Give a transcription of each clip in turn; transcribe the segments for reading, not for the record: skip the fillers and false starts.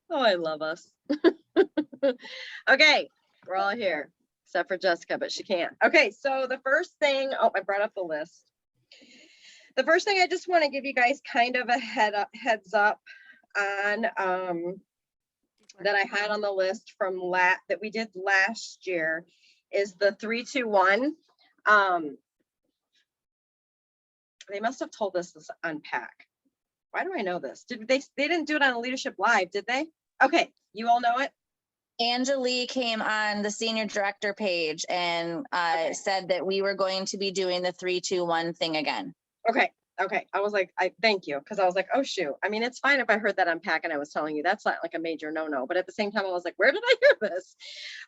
Oh, I love us. Okay, we're all here, except for Jessica, but she can't. Okay, so the first thing, oh, I brought up the list. The first thing I just want to give you guys kind of a heads up on that I had on the list from that we did last year is the 3-2-1. They must have told us this to unpack. Why do I know this? They didn't do it on a Leadership Live, did they? Okay, you all know it? Angelique came on the senior director page and said that we were going to be doing the 3-2-1 thing again. Okay. I was like, thank you. Cause I was like, oh shoot. I mean, it's fine if I heard that unpack and I was telling you that's not like a major no-no, but at the same time, I was like, where did I hear this?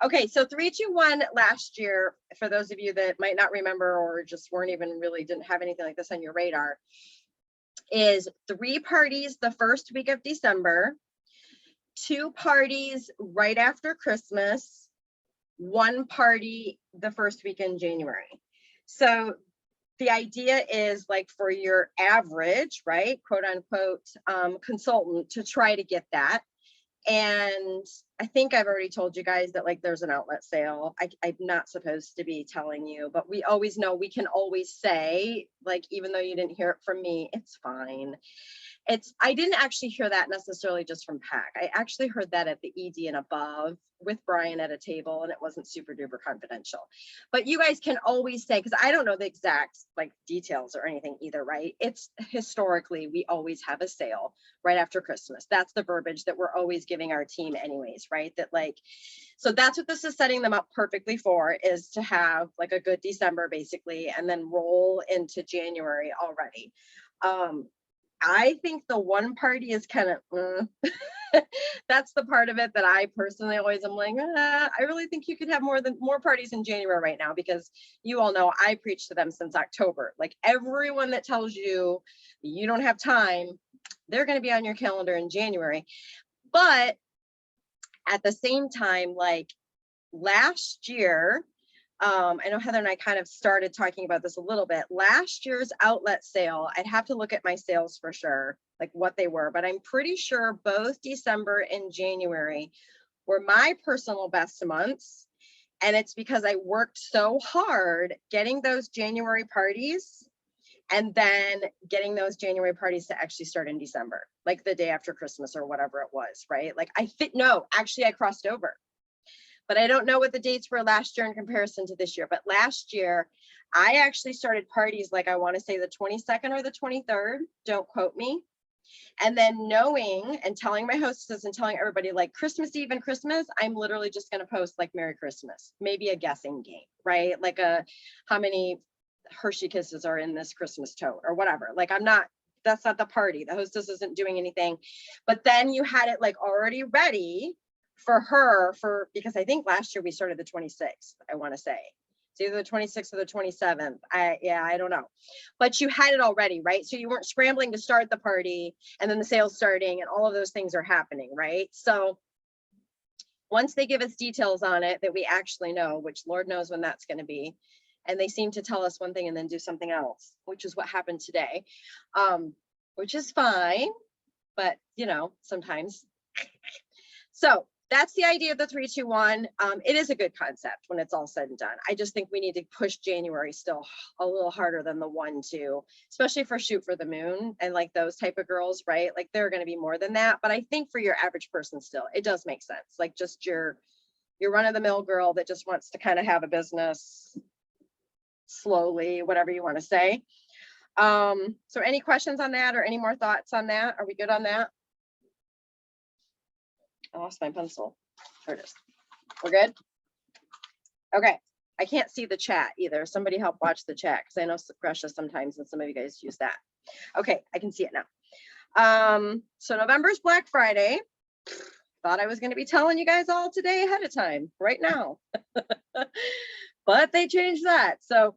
Okay. So 3-2-1 last year, for those of you that might not remember, or just weren't even really didn't have anything like this on your radar, is 3 parties the first week of December, 2 parties right after Christmas, 1 party the first week in January. So the idea is like for your average, right, quote unquote, consultant to try to get that. And I think I've already told you guys that like there's an outlet sale. I'm not supposed to be telling you, but we always know, we can always say, like, even though you didn't hear it from me, it's fine. I didn't actually hear that necessarily just from PAC. I actually heard that at the ED and above with Brian at a table, and it wasn't super duper confidential. But you guys can always say, because I don't know the exact like details or anything either, right? It's historically, we always have a sale right after Christmas. That's the verbiage that we're always giving our team anyways, right? That like, so that's what this is setting them up perfectly for, is to have like a good December basically, and then roll into January already. I think the 1 party is kind of, that's the part of it that I personally always am like, I really think you could have more parties in January right now, because you all know I preach to them since October. Like everyone that tells you you don't have time, they're going to be on your calendar in January. But at the same time, like last year, I know Heather and I kind of started talking about this a little bit. Last year's outlet sale, I'd have to look at my sales for sure, like what they were, but I'm pretty sure both December and January were my personal best months. And it's because I worked so hard getting those January parties and then getting those January parties to actually start in December, like the day after Christmas or whatever it was, right? Like actually I crossed over. But I don't know what the dates were last year in comparison to this year. But last year, I actually started parties like I want to say the 22nd or the 23rd. Don't quote me. And then knowing and telling my hostesses and telling everybody like Christmas Eve and Christmas, I'm literally just going to post like Merry Christmas, maybe a guessing game, right? Like how many Hershey Kisses are in this Christmas tote or whatever. Like that's not the party. The hostess isn't doing anything. But then you had it like already ready for her because I think last year we started the 26th, I want to say. It's either the 26th or the 27th. I don't know. But you had it already, right? So you weren't scrambling to start the party and then the sales starting and all of those things are happening, right? So once they give us details on it that we actually know, which Lord knows when that's going to be, and they seem to tell us one thing and then do something else, which is what happened today, which is fine, but you know, sometimes. So that's the idea of the 3-2-1. It is a good concept when it's all said and done. I just think we need to push January still a little harder than the 1-2, especially for Shoot for the Moon and like those type of girls, right? Like they're going to be more than that. But I think for your average person still, it does make sense. Like just your run-of-the-mill girl that just wants to kind of have a business slowly, whatever you want to say. So any questions on that or any more thoughts on that? Are we good on that? I lost my pencil. There it is. We're good? Okay. I can't see the chat either. Somebody help watch the chat because I know Grusha sometimes and some of you guys use that. Okay, I can see it now. So November's Black Friday. Thought I was going to be telling you guys all today ahead of time, right now. But they changed that. So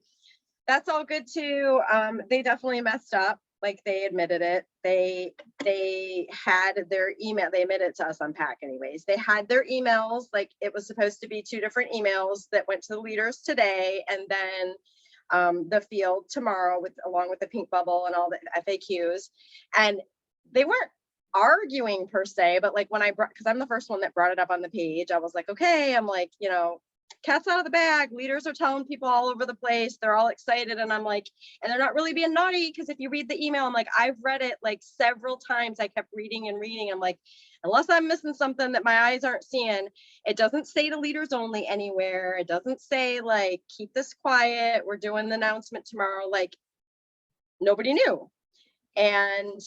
that's all good too. They definitely messed up. Like they admitted it. They had their email. They admitted to us on PAC anyways. They had their emails. Like it was supposed to be 2 different emails that went to the leaders today. And then the field tomorrow along with the pink bubble and all the FAQs. And they weren't arguing per se, but like when because I'm the first one that brought it up on the page, I was like, okay, I'm like, cat's out of the bag. Leaders are telling people all over the place. They're all excited. And I'm like, and they're not really being naughty, because if you read the email, I'm like, I've read it like several times. I kept reading and reading. I'm like, unless I'm missing something that my eyes aren't seeing, it doesn't say to leaders only anywhere. It doesn't say like, keep this quiet, we're doing the announcement tomorrow. Like, nobody knew. And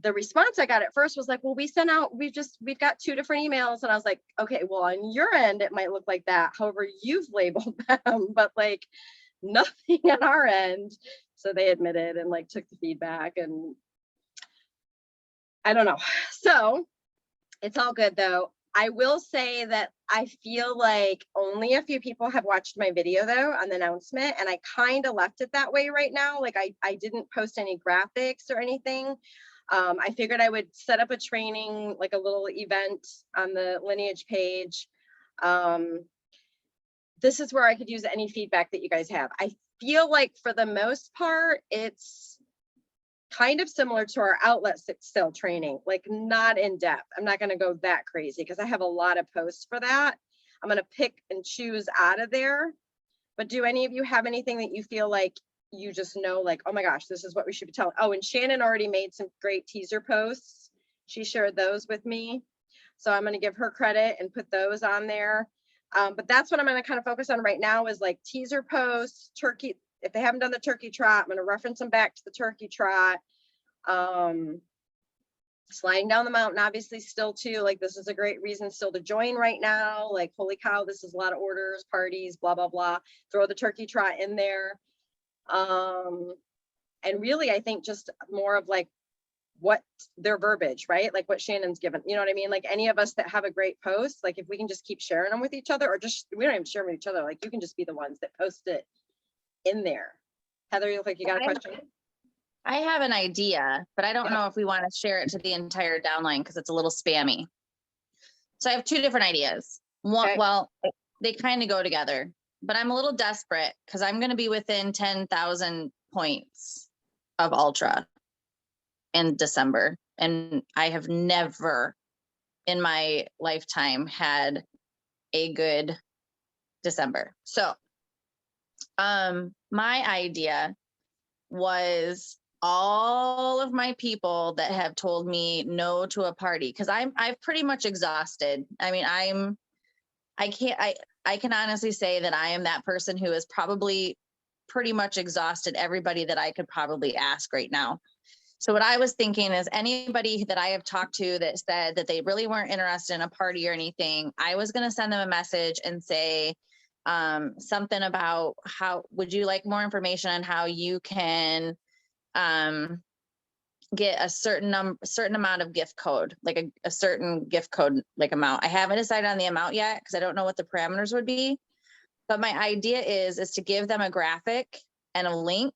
the response I got at first was like, well, we've got 2 different emails. And I was like, okay, well, on your end, it might look like that. However, you've labeled them, but like nothing on our end. So they admitted and like took the feedback, and I don't know. So it's all good though. I will say that I feel like only a few people have watched my video though on the announcement, and I kind of left it that way right now. Like I didn't post any graphics or anything. I figured I would set up a training, like a little event on the lineage page. This is where I could use any feedback that you guys have. I feel like for the most part, it's kind of similar to our outlet still training, like not in depth. I'm not going to go that crazy because I have a lot of posts for that. I'm going to pick and choose out of there. But do any of you have anything that you feel like you just know, like, oh my gosh, this is what we should be telling? Oh, and Shannon already made some great teaser posts. She shared those with me. So I'm going to give her credit and put those on there. But that's what I'm going to kind of focus on right now is like teaser posts, turkey. If they haven't done the turkey trot, I'm going to reference them back to the turkey trot. Sliding down the mountain, obviously still too, like this is a great reason still to join right now. Like, holy cow, this is a lot of orders, parties, blah, blah, blah. Throw the turkey trot in there. And really, I think just more of like what their verbiage, right? Like what Shannon's given, you know what I mean? Like any of us that have a great post, like if we can just keep sharing them with each other, or just, we don't even share them with each other. Like you can just be the ones that post it in there. Heather, you look like you got a question. I have an idea, but I don't know if we want to share it to the entire downline because it's a little spammy. So I have 2 different ideas. One, Okay. well, they kind of go together, but I'm a little desperate because I'm going to be within 10,000 points of Ultra in December. And I have never in my lifetime had a good December. So my idea was all of my people that have told me no to a party, because I've pretty much exhausted. I mean, I can honestly say that I am that person who is probably pretty much exhausted everybody that I could probably ask right now. So what I was thinking is anybody that I have talked to that said that they really weren't interested in a party or anything, I was going to send them a message and say something about how would you like more information on how you can get a certain amount of gift code, like a certain gift code like amount. I haven't decided on the amount yet because I don't know what the parameters would be. But my idea is to give them a graphic and a link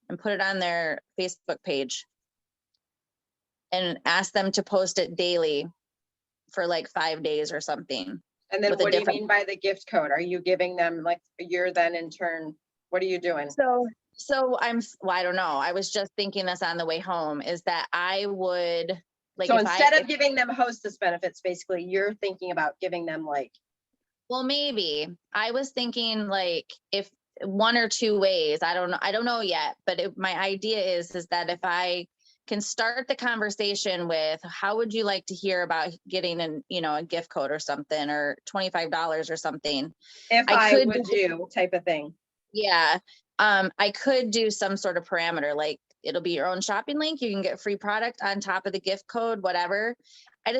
and put it on their Facebook page and ask them to post it daily for like 5 days or something. And then what do you mean by the gift code? Are you giving them like you're then in turn, what are you doing? So I don't know. I was just thinking this on the way home is that I would like, so instead of giving them hostess benefits, basically you're thinking about giving them like, well, maybe I was thinking like if 1 or 2 ways, I don't know yet, but my idea is that if I can start the conversation with how would you like to hear about getting a gift code or something, or $25 or something. If I would do type of thing. Yeah. I could do some sort of parameter, like it'll be your own shopping link. You can get free product on top of the gift code, whatever. I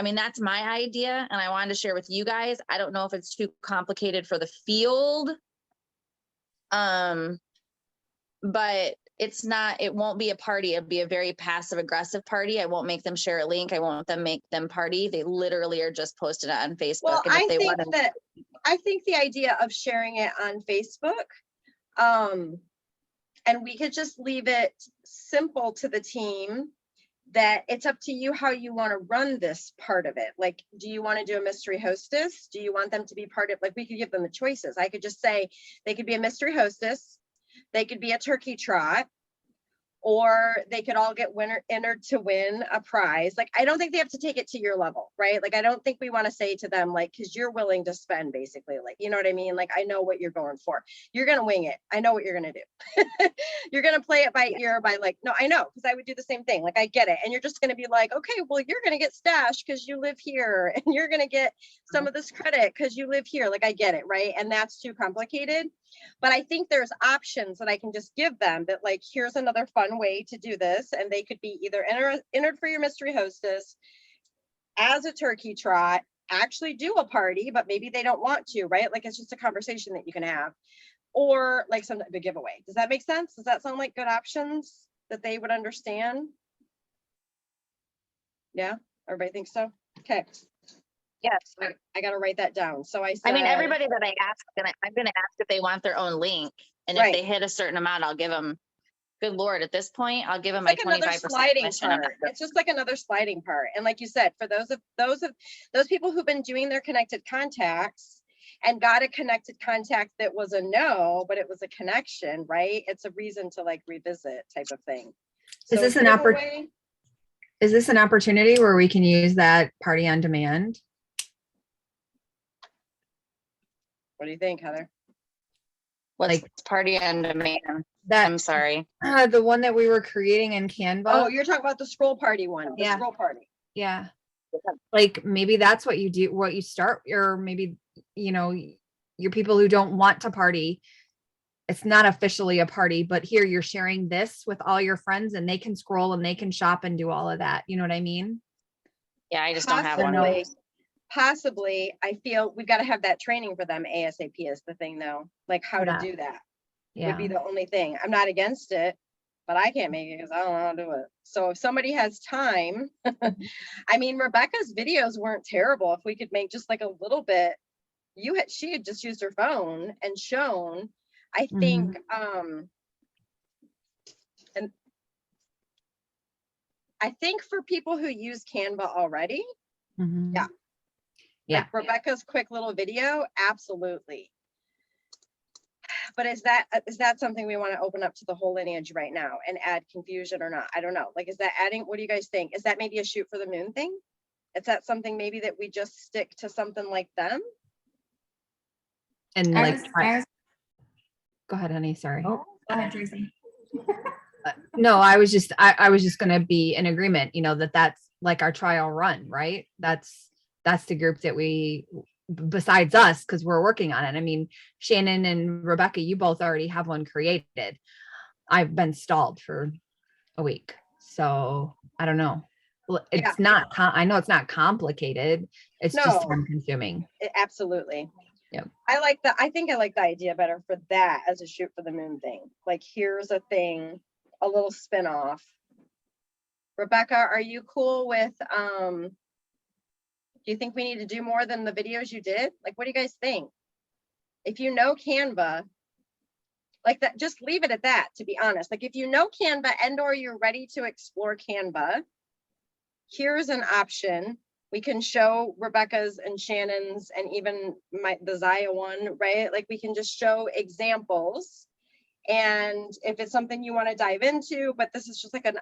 mean, that's my idea and I wanted to share with you guys. I don't know if it's too complicated for the field. But it won't be a party. It'll be a very passive aggressive party. I won't make them share a link. I won't make them party. They literally are just posted it on Facebook. Well, I think the idea of sharing it on Facebook, and we could just leave it simple to the team that it's up to you how you want to run this part of it. Like, do you want to do a mystery hostess? Do you want them to be part of, like, we could give them the choices. I could just say they could be a mystery hostess, they could be a turkey trot, or they could all get entered to win a prize. Like, I don't think they have to take it to your level, right? Like, I don't think we want to say to them, like, because you're willing to spend, basically, like, you know what I mean? Like, I know what you're going for. You're going to wing it. I know what you're going to do. You're going to play it by ear, by like, no, I know, because I would do the same thing. Like, I get it. And you're just going to be like, okay, well, you're going to get stashed because you live here, and you're going to get some of this credit because you live here. Like, I get it, right? And that's too complicated. But I think there's options that I can just give them that, like, here's another fun way to do this. And they could be either entered for your mystery hostess, as a turkey trot, actually do a party, but maybe they don't want to, right? Like, it's just a conversation that you can have, or like some type of giveaway. Does that make sense? Does that sound like good options that they would understand? Yeah, everybody thinks so? Okay. Yes. I got to write that down. So I said, I mean, everybody that I ask, I'm going to ask if they want their own link. And if they hit a certain amount, I'll give them, good Lord, at this point, I'll give them my 25% sliding part. It's just like another sliding part. And like you said, for those people who've been doing their connected contacts and got a connected contact that was a no, but it was a connection, right? It's a reason to like revisit type of thing. Is this an opportunity? Is this an opportunity where we can use that party on demand? What do you think, Heather? What's like party on demand? That I'm sorry. The one that we were creating in Canva. Oh, you're talking about the scroll party one. The scroll party. Yeah. Like maybe that's what you do, what you start, or maybe, you know, your people who don't want to party. It's not officially a party, but here you're sharing this with all your friends and they can scroll and they can shop and do all of that. You know what I mean? Yeah, I just don't have one. Possibly, I feel we've got to have that training for them ASAP is the thing though, like how to do that would be the only thing. I'm not against it, but I can't make it because I don't know how to do it. So if somebody has time, I mean, Rebecca's videos weren't terrible. If we could make just like a little bit, she had just used her phone and shown, I think, and I think for people who use Canva already, yeah, like Rebecca's quick little video, absolutely. But is that something we want to open up to the whole lineage right now and add confusion or not? I don't know. Like, is that adding? What do you guys think? Is that maybe a shoot for the moon thing? Is that something maybe that we just stick to something like them? And go ahead, honey. Sorry. Oh, go ahead, Tracy. No, I was just going to be in agreement, you know, that's like our trial run, right? That's the group that we, besides us, because we're working on it. I mean, Shannon and Rebecca, you both already have one created. I've been stalled for a week. So I don't know. It's not, I know it's not complicated. It's just time consuming. Absolutely. Yeah. I think I like the idea better for that as a shoot for the moon thing. Like, here's a thing, a little spin-off. Rebecca, are you cool with, do you think we need to do more than the videos you did? Like, what do you guys think? If you know Canva, like that, just leave it at that, to be honest. Like, if you know Canva and or you're ready to explore Canva, here's an option. We can show Rebecca's and Shannon's and even the Zaya one, right? Like, we can just show examples. And if it's something you want to dive into, but this is just like an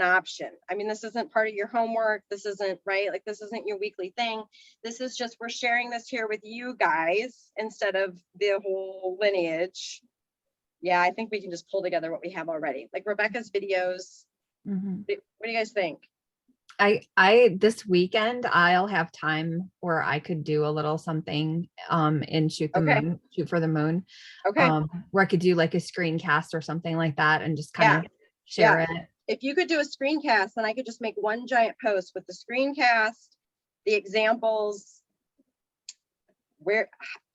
option. I mean, this isn't part of your homework. This isn't, right? Like, this isn't your weekly thing. This is just, we're sharing this here with you guys instead of the whole lineage. Yeah, I think we can just pull together what we have already. Like Rebecca's videos. What do you guys think? I this weekend I'll have time where I could do a little something in shoot for the moon. Okay. Where I could do like a screencast or something like that and just kind of share it. If you could do a screencast, then I could just make one giant post with the screencast, the examples, where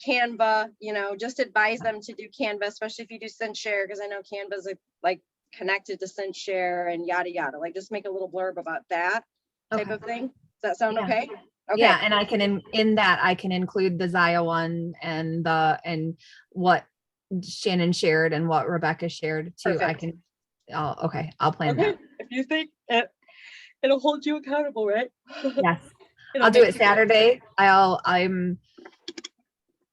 Canva, you know, just advise them to do Canva, especially if you do send share, because I know Canva's like connected to send share and yada yada. Like, just make a little blurb about that type of thing. Does that sound okay? Okay. Yeah, and I can in that I can include the Zaya one and what Shannon shared and what Rebecca shared too. Perfect. I can. Oh, okay. I'll plan that. If you think it, It'll hold you accountable, right? Yes. It'll I'll do make it you go, Saturday.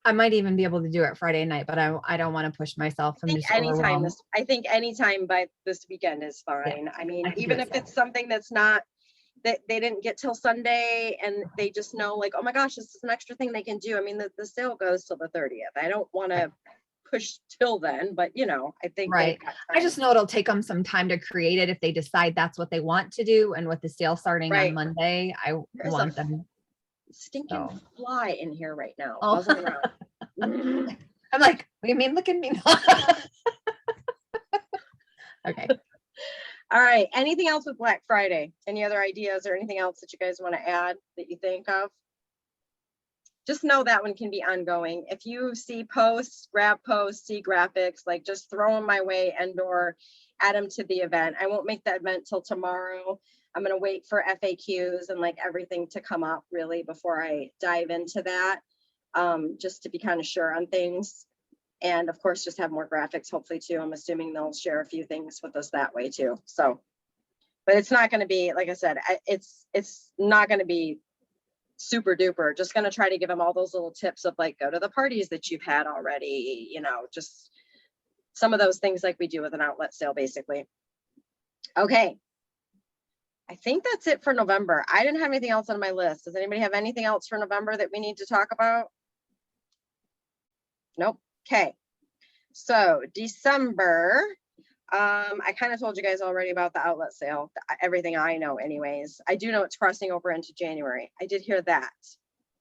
I might even be able to do it Friday night, but I don't want to push myself. I'm just overwhelmed. I think anytime by this weekend is fine. I mean, I can do even it if it's something that's not, that they didn't get till Sunday and they just know like, oh my gosh, this is an extra thing they can do. I mean, the sale goes till the 30th. I don't want to push till then, but you know, I think they've Right. got I time. just know it'll take them some time to create it if they decide that's what they want to do. And with the sale starting Right. on Monday, I There's want a them. stinking So. fly in here right now, Oh. buzzing around. I'm like, what do you mean? Look at me. Okay. All right. Anything else with Black Friday? Any other ideas or anything else that you guys want to add that you think of? Just know that one can be ongoing. If you see posts, grab posts, see graphics, like just throw them my way and or add them to the event. I won't make the event till tomorrow. I'm going to wait for FAQs and like everything to come up really before I dive into that, just to be kind of sure on things. And of course, just have more graphics, hopefully too. I'm assuming they'll share a few things with us that way too. So, but it's not going to be, like I said, it's not going to be super duper. Just going to try to give them all those little tips of like, go to the parties that you've had already, you know, just some of those things like we do with an outlet sale, basically. Okay. I think that's it for November. I didn't have anything else on my list. Does anybody have anything else for November that we need to talk about? Nope. Okay. So December, I kind of told you guys already about the outlet sale, everything I know anyways. I do know it's crossing over into January. I did hear that.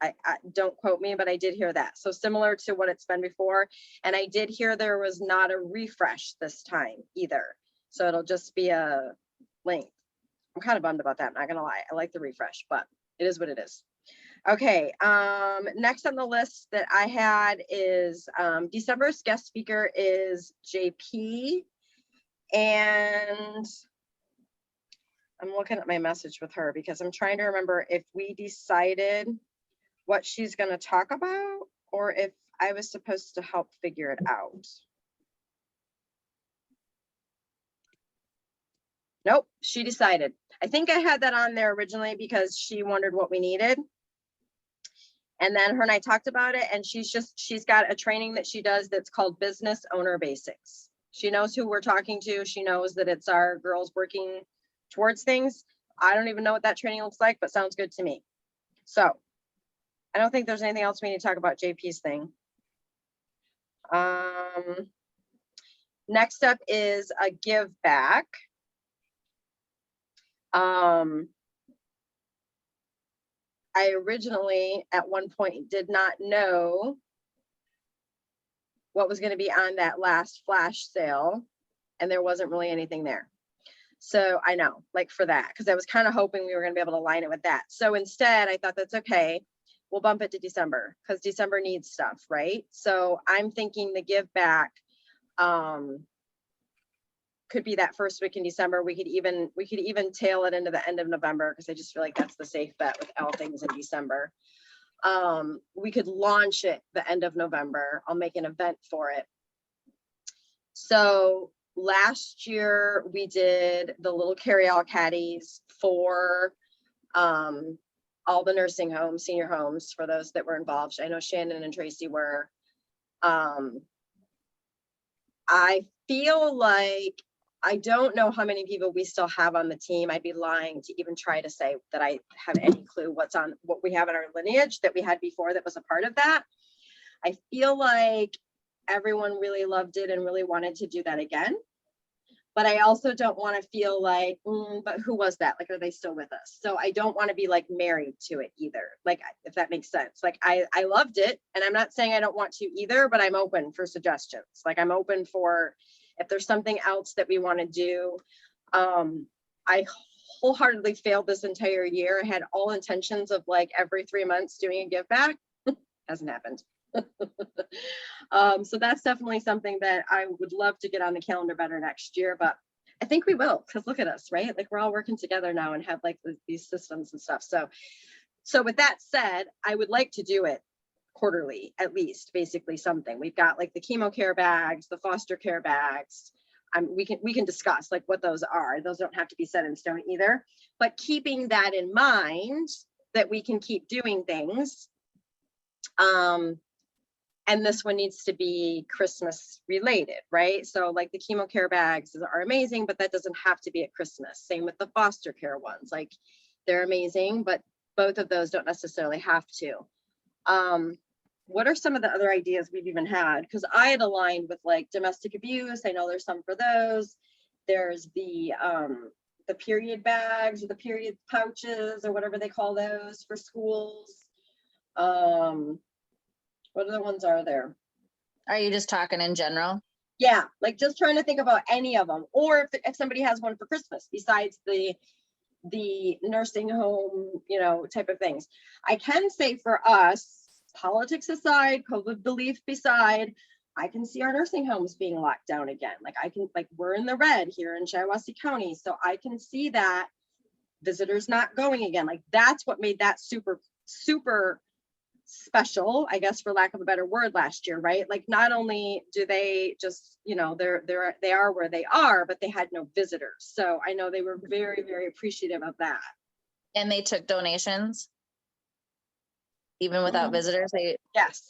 I don't quote me, but I did hear that. So similar to what it's been before. And I did hear there was not a refresh this time either. So it'll just be a link. I'm kind of bummed about that. I'm not gonna lie. I like the refresh, but it is what it is. Okay, next on the list that I had is December's guest speaker is JP. And I'm looking at my message with her because I'm trying to remember if we decided what she's going to talk about or if I was supposed to help figure it out. Nope, she decided. I think I had that on there originally because she wondered what we needed. And then her and I talked about it, and she's got a training that she does that's called Business Owner Basics. She knows who we're talking to. She knows that it's our girls working towards things. I don't even know what that training looks like, but sounds good to me. So I don't think there's anything else we need to talk about JP's thing. Next up is a give back. I originally at one point did not know what was going to be on that last flash sale, and there wasn't really anything there. So I know, like for that, because I was kind of hoping we were going to be able to line it with that. So instead, I thought that's okay. We'll bump it to December because December needs stuff, right? So I'm thinking the give back could be that first week in December. We could even tail it into the end of November because I just feel like that's the safe bet with all things in December. We could launch it the end of November. I'll make an event for it. So last year we did the little carry-all caddies for all the nursing homes, senior homes, for those that were involved. I know Shannon and Tracy were. I feel like I don't know how many people we still have on the team. I'd be lying to even try to say that I have any clue what we have in our lineage that we had before that was a part of that. I feel like everyone really loved it and really wanted to do that again. But I also don't want to feel like, but who was that? Like, are they still with us? So I don't want to be like married to it either. Like, if that makes sense. Like, I loved it, and I'm not saying I don't want to either, but I'm open for suggestions. Like, I'm open for if there's something else that we want to do. I wholeheartly failed this entire year. I had all intentions of like every 3 months doing a give back. Hasn't happened. So that's definitely something that I would love to get on the calendar better next year, but I think we will, because look at us, right? Like, we're all working together now and have like these systems and stuff. So with that said, I would like to do it quarterly, at least, basically something. We've got like the chemo care bags, the foster care bags. we can discuss like what those are. Those don't have to be set in stone either, but keeping that in mind that we can keep doing things. And this one needs to be Christmas related, right? So like the chemo care bags are amazing, but that doesn't have to be at Christmas. Same with the foster care ones. Like they're amazing, but both of those don't necessarily have to. What are some of the other ideas we've even had? Because I had aligned with like domestic abuse. I know there's some for those. There's the period bags or the period pouches or whatever they call those for schools. What other ones are there? Are you just talking in general? Yeah, like just trying to think about any of them, or if somebody has one for Christmas besides the nursing home, you know, type of things. I can say for us, politics aside, COVID belief beside, I can see our nursing homes being locked down again. Like we're in the red here in Shiawassee County, so I can see that visitors not going again. Like that's what made that super special, I guess, for lack of a better word, last year, right? Like not only do they just, you know, they are where they are, but they had no visitors. So I know they were very, very appreciative of that. And they took donations even without visitors.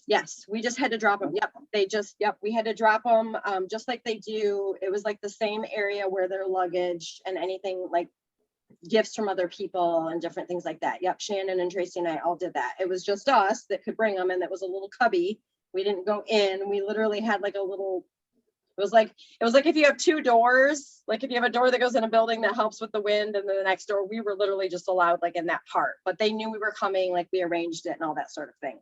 Yes, we just had to drop them. We had to drop them, just like they do. It was like the same area where their luggage and anything like gifts from other people and different things like that. Yep, Shannon and Tracy and I all did that. It was just us that could bring them, and that was a little cubby. We didn't go in. We literally had like a little, it was like if you have two doors, like if you have a door that goes in a building that helps with the wind, and then the next door, we were literally just allowed like in that part, but they knew we were coming, like we arranged it and all that sort of thing.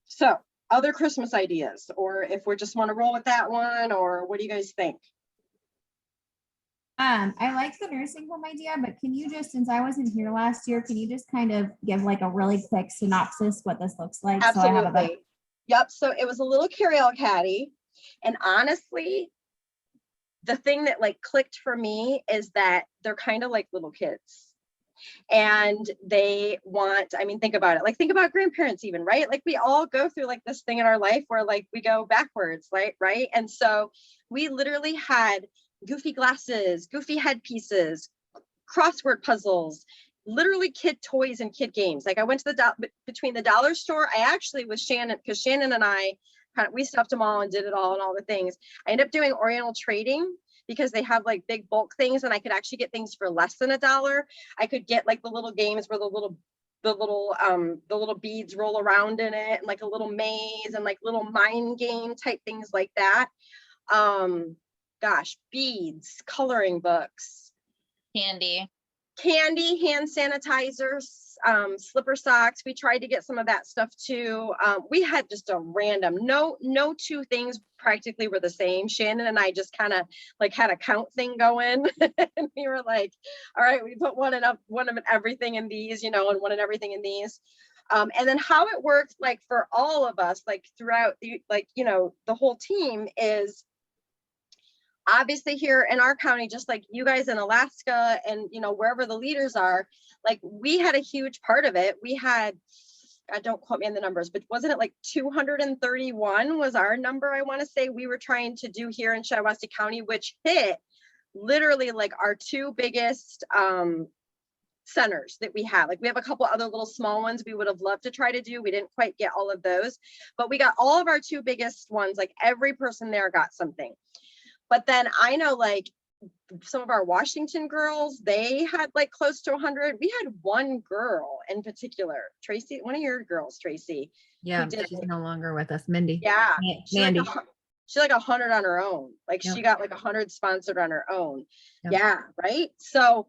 So other Christmas ideas, or if we just want to roll with that one, or what do you guys think? I like the nursing home idea, but can you just, since I wasn't here last year, can you just kind of give like a really quick synopsis what this looks like? Absolutely. So I have a better... Yep. So it was a little carry-out caddy, and honestly, the thing that like clicked for me is that they're kind of like little kids, and they want, I mean, think about it. Like think about grandparents even, right? Like we all go through like this thing in our life where like we go backwards, right? And so we literally had goofy glasses, goofy headpieces, crossword puzzles, literally kid toys and kid games. Like I went to between the dollar store. I actually was Shannon, because Shannon and I we stuffed them all and did it all and all the things. I ended up doing Oriental Trading because they have like big bulk things, and I could actually get things for less than $1. I could get like the little games where the little beads roll around in it, and like a little maze and like little mind game type things like that. Gosh, beads, coloring books, Candy, hand sanitizers, slipper socks. We tried to get some of that stuff too. We had just a random, no two things practically were the same. Shannon and I just kind of like had a count thing going, and we were like, all right, we put one of everything in these, you know, and one in everything in these. And then how it worked, like for all of us, like throughout the, like, you know, the whole team is obviously here in our county, just like you guys in Alaska and, you know, wherever the leaders are, like we had a huge part of it. We had, don't quote me on the numbers, but wasn't it like 231 was our number? I want to say we were trying to do here in Shiawassee County, which hit literally like our two biggest centers that we have. Like we have a couple other little small ones we would have loved to try to do. We didn't quite get all of those, but we got all of our two biggest ones. Like every person there got something. But then I know like some of our Washington girls, they had like close to 100. We had one girl in particular, Tracy, one of your girls, Tracy. Yeah, she's no longer with us, Mindy. Yeah, Mandy. She's like 100 on her own. Like Yep. She got like 100 sponsored on her own. Yep. Yeah, right. So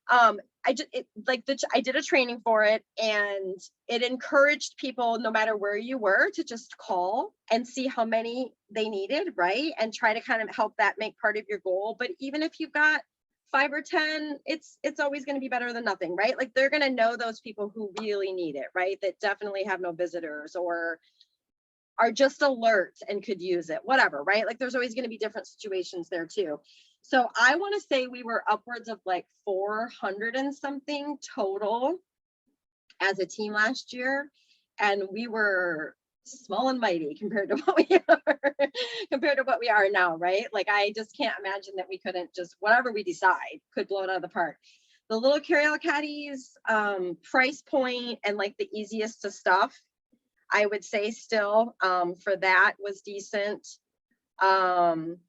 I did a training for it, and it encouraged people, no matter where you were, to just call and see how many they needed, right? And try to kind of help that make part of your goal. But even if you've got 5 or 10, it's always going to be better than nothing, right? Like they're going to know those people who really need it, right? That definitely have no visitors or are just alert and could use it, whatever, right? Like there's always going to be different situations there too. So I want to say we were upwards of like 400 and something total as a team last year. And we were small and mighty compared to what we are, compared to what we are now, right? Like, I just can't imagine that we couldn't just, whatever we decide, could blow it out of the park. The little carry-out caddies, price point and like the easiest to stuff, I would say still, for that was decent.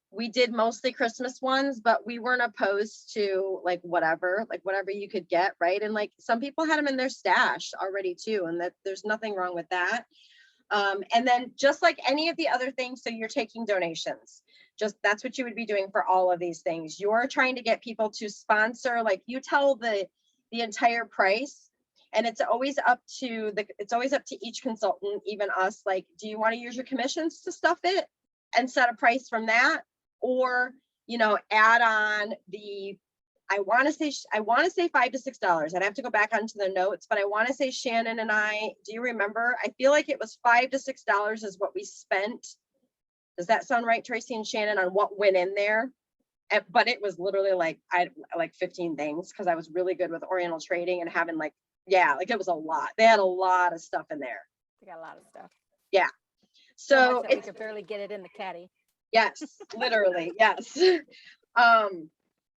We did mostly Christmas ones, but we weren't opposed to like whatever you could get, right? And like some people had them in their stash already too, and that there's nothing wrong with that. And then just like any of the other things, so you're taking donations, just that's what you would be doing for all of these things. You're trying to get people to sponsor, like you tell the entire price, and it's always up to each consultant, even us, like, do you want to use your commissions to stuff it and set a price from that? Or, you know, add on the, I want to say $5 to $6. I'd have to go back onto the notes, but I want to say Shannon and I, do you remember? I feel like it was $5 to $6 is what we spent. Does that sound right, Tracy and Shannon, on what went in there? But it was literally like, like 15 things, because I was really good with Oriental trading and having like, yeah, like it was a lot. They had a lot of stuff in there. We got a lot of stuff. Yeah. So So much that we it's, could barely get it in the caddy. yes, literally, yes.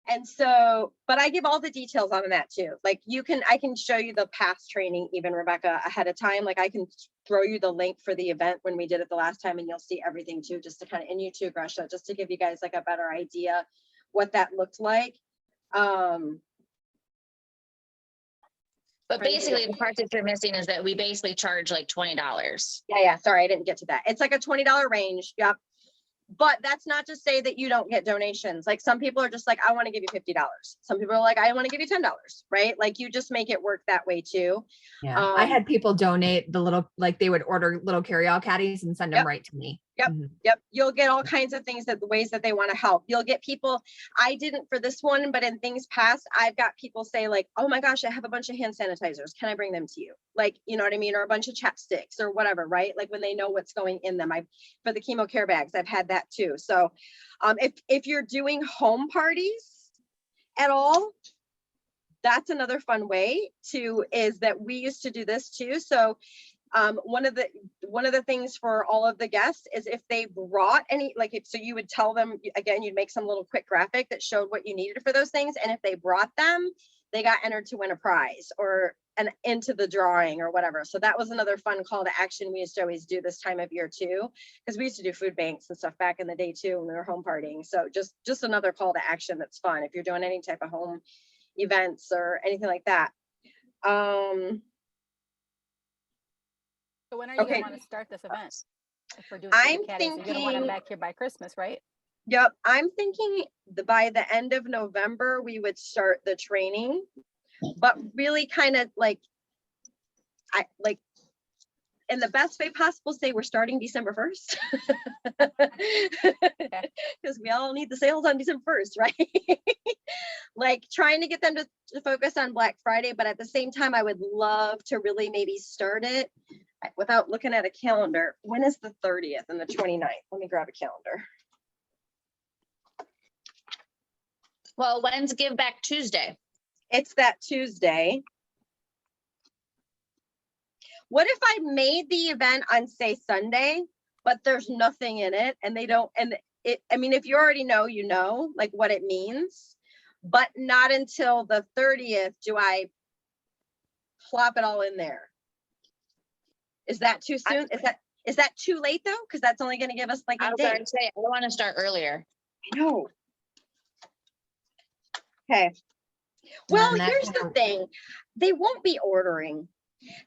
And so, but I give all the details on that too. Like I can show you the past training, even Rebecca, ahead of time. Like I can throw you the link for the event when we did it the last time, and you'll see everything too, just to kind of, and you too, Gresha, just to give you guys like a better idea what that looked like. But basically the part that you're missing is that we basically charge like $20. Yeah. Sorry, I didn't get to that. It's like a $20 range. Yep. But that's not to say that you don't get donations. Like some people are just like, I want to give you $50. Some people are like, I want to give you $10, right? Like you just make it work that way too. Yeah. I had people donate the little, like they would order little carry-out caddies and send them Yep. right to me. Yep. Mhm. Yep. You'll get all kinds of things, that the ways that they want to help. You'll get people, I didn't for this one, but in things past, I've got people say like, oh my gosh, I have a bunch of hand sanitizers. Can I bring them to you? Like, you know what I mean? Or a bunch of chapsticks or whatever, right? Like when they know what's going in them. For the chemo care bags, I've had that too. So if you're doing home parties at all, that's another fun way is that we used to do this too. So one of the things for all of the guests is if they brought any, so you would tell them, again, you'd make some little quick graphic that showed what you needed for those things. And if they brought them, they got entered to win a prize or into the drawing or whatever. So that was another fun call to action we used to always do this time of year too, because we used to do food banks and stuff back in the day too when we were home partying. So just another call to action that's fun if you're doing any type of home events or anything like that. So when are you Okay. gonna want to start this event? If we're doing I'm the caddies, you're gonna want them thinking- back here by Christmas, right? Yep, I'm thinking by the end of November, we would start the training, but really kind of in the best way possible, say we're starting December 1st. Because we all need the sales on December 1st, right? Like trying to get them to focus on Black Friday, but at the same time, I would love to really maybe start it without looking at a calendar. When is the 30th and the 29th? Let me grab a calendar. Well, when's Give Back Tuesday? It's that Tuesday. What if I made the event on, say, Sunday, but there's nothing in it and they don't, I mean, if you already know, you know, like what it means, but not until the 30th do I plop it all in there. Is that too soon? Is that too late though? Because that's only going to give us like I a was day. going to say, I want to start earlier. I know. Okay. Well, And then here's the thing. They won't be ordering.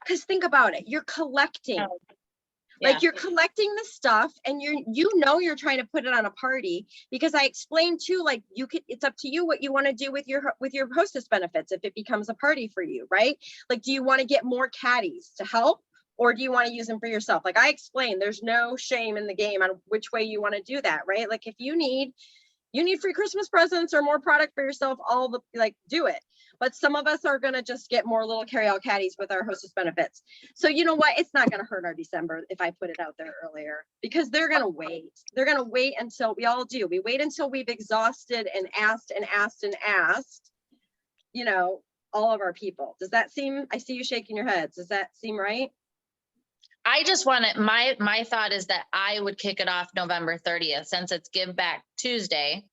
Because think about it. You're collecting. Oh, Like yeah. you're collecting the stuff and you're trying to put it on a party, because I explained too, like it's up to you what you want to do with your hostess benefits if it becomes a party for you, right? Like, do you want to get more caddies to help, or do you want to use them for yourself? Like I explained, there's no shame in the game on which way you want to do that, right? Like if you need free Christmas presents or more product for yourself, do it. But some of us are going to just get more little carry-out caddies with our hostess benefits. So you know what? It's not going to hurt our December if I put it out there earlier, because they're going to wait. They're going to wait until we all do. We wait until we've exhausted and asked, all of our people. Does that seem, I see you shaking your heads. Does that seem right? I just want to, my thought is that I would kick it off November 30th since it's Give Back Tuesday.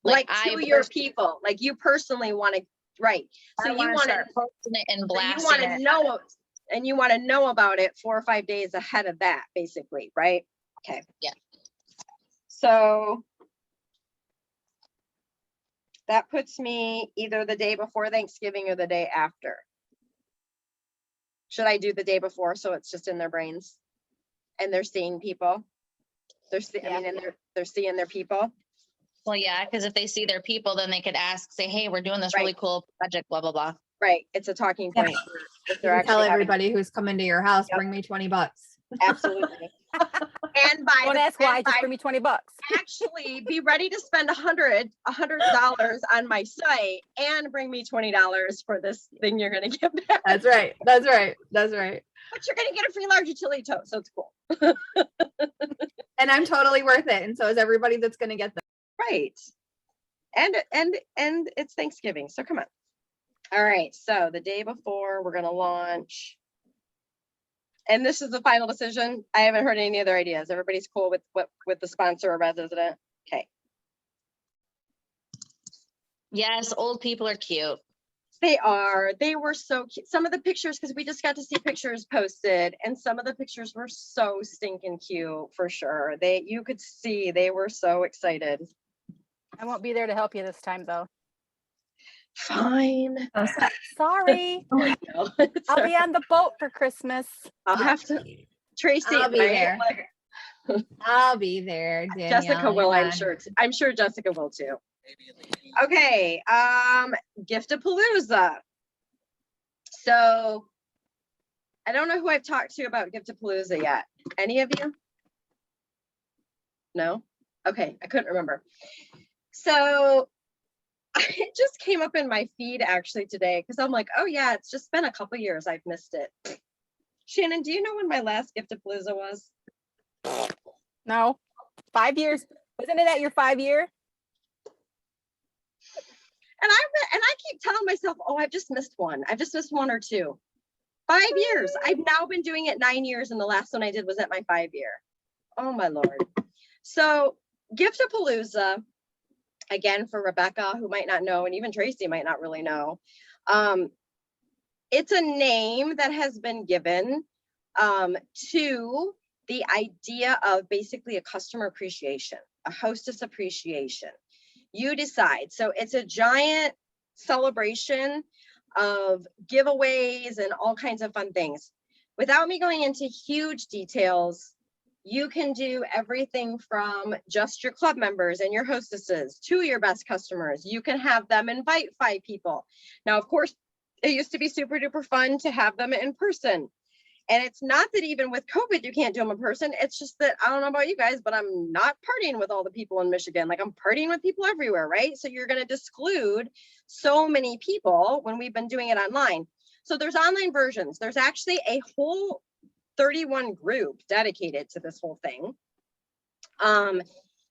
Like to your people, like you personally want to, right? So you want to start posting it and you blasting want to it. know, and you want to know about it 4 or 5 days ahead of that, basically, right? Okay. Yeah. So that puts me either the day before Thanksgiving or the day after. Should I do the day before so it's just in their brains and they're seeing people? I mean, and they're seeing their people. Well, yeah, because if they see their people, then they could say, hey, we're doing this really Right. cool project, blah, blah, blah. Right. It's a talking Yeah. point. If You they're can tell actually having, everybody who's coming to your house, Yep. bring me $20. absolutely. And by Don't the ask why, and just by- bring me $20. actually be ready to spend $100 on my site and bring me $20 for this thing you're going to give back. That's right. That's right. That's right. But you're going to get a free large utility tote, so it's cool. And I'm totally worth it. And so is everybody that's going to get them. Right. And it's Thanksgiving, so come on. All right, so the day before we're going to launch. And this is the final decision. I haven't heard any other ideas. Everybody's cool with the sponsor or resident. Okay. Yes, old people are cute. They are. They were so cute. Some of the pictures, because we just got to see pictures posted, and some of the pictures were so stinking cute for sure. You could see they were so excited. I won't be there to help you this time, though. Fine. Oh, Sorry. I know. It's I'll all be right. on the boat for Christmas. I'll have to. Tracy, I'll be right? there. Like, I'll be there. Danielle, Jessica will, you're I'm on. sure. I'm sure Jessica will too. Okay, Giftapalooza. So I don't know who I've talked to about Giftapalooza yet. Any of you? No? Okay, I couldn't remember. So it just came up in my feed actually today because I'm like, oh yeah, it's just been a couple years I've missed it. Shannon, do you know when my last Giftapalooza was? No, 5 years. Wasn't it at your 5-year? And I keep telling myself, oh, I've just missed one. I've just missed 1 or 2. 5 years. I've now been doing it 9 years, and the last one I did was at my 5-year. Oh my Lord. So Giftapalooza, again, for Rebecca, who might not know, and even Tracy might not really know, it's a name that has been given to the idea of basically a customer appreciation, a hostess appreciation. You decide. So it's a giant celebration of giveaways and all kinds of fun things. Without me going into huge details, you can do everything from just your club members and your hostesses to your best customers. You can have them invite 5 people. Now, of course, it used to be super duper fun to have them in person. And it's not that even with COVID, you can't do them in person. It's just that, I don't know about you guys, but I'm not partying with all the people in Michigan. Like, I'm partying with people everywhere, right? So you're going to exclude so many people when we've been doing it online. So there's online versions. There's actually a whole 31 group dedicated to this whole thing.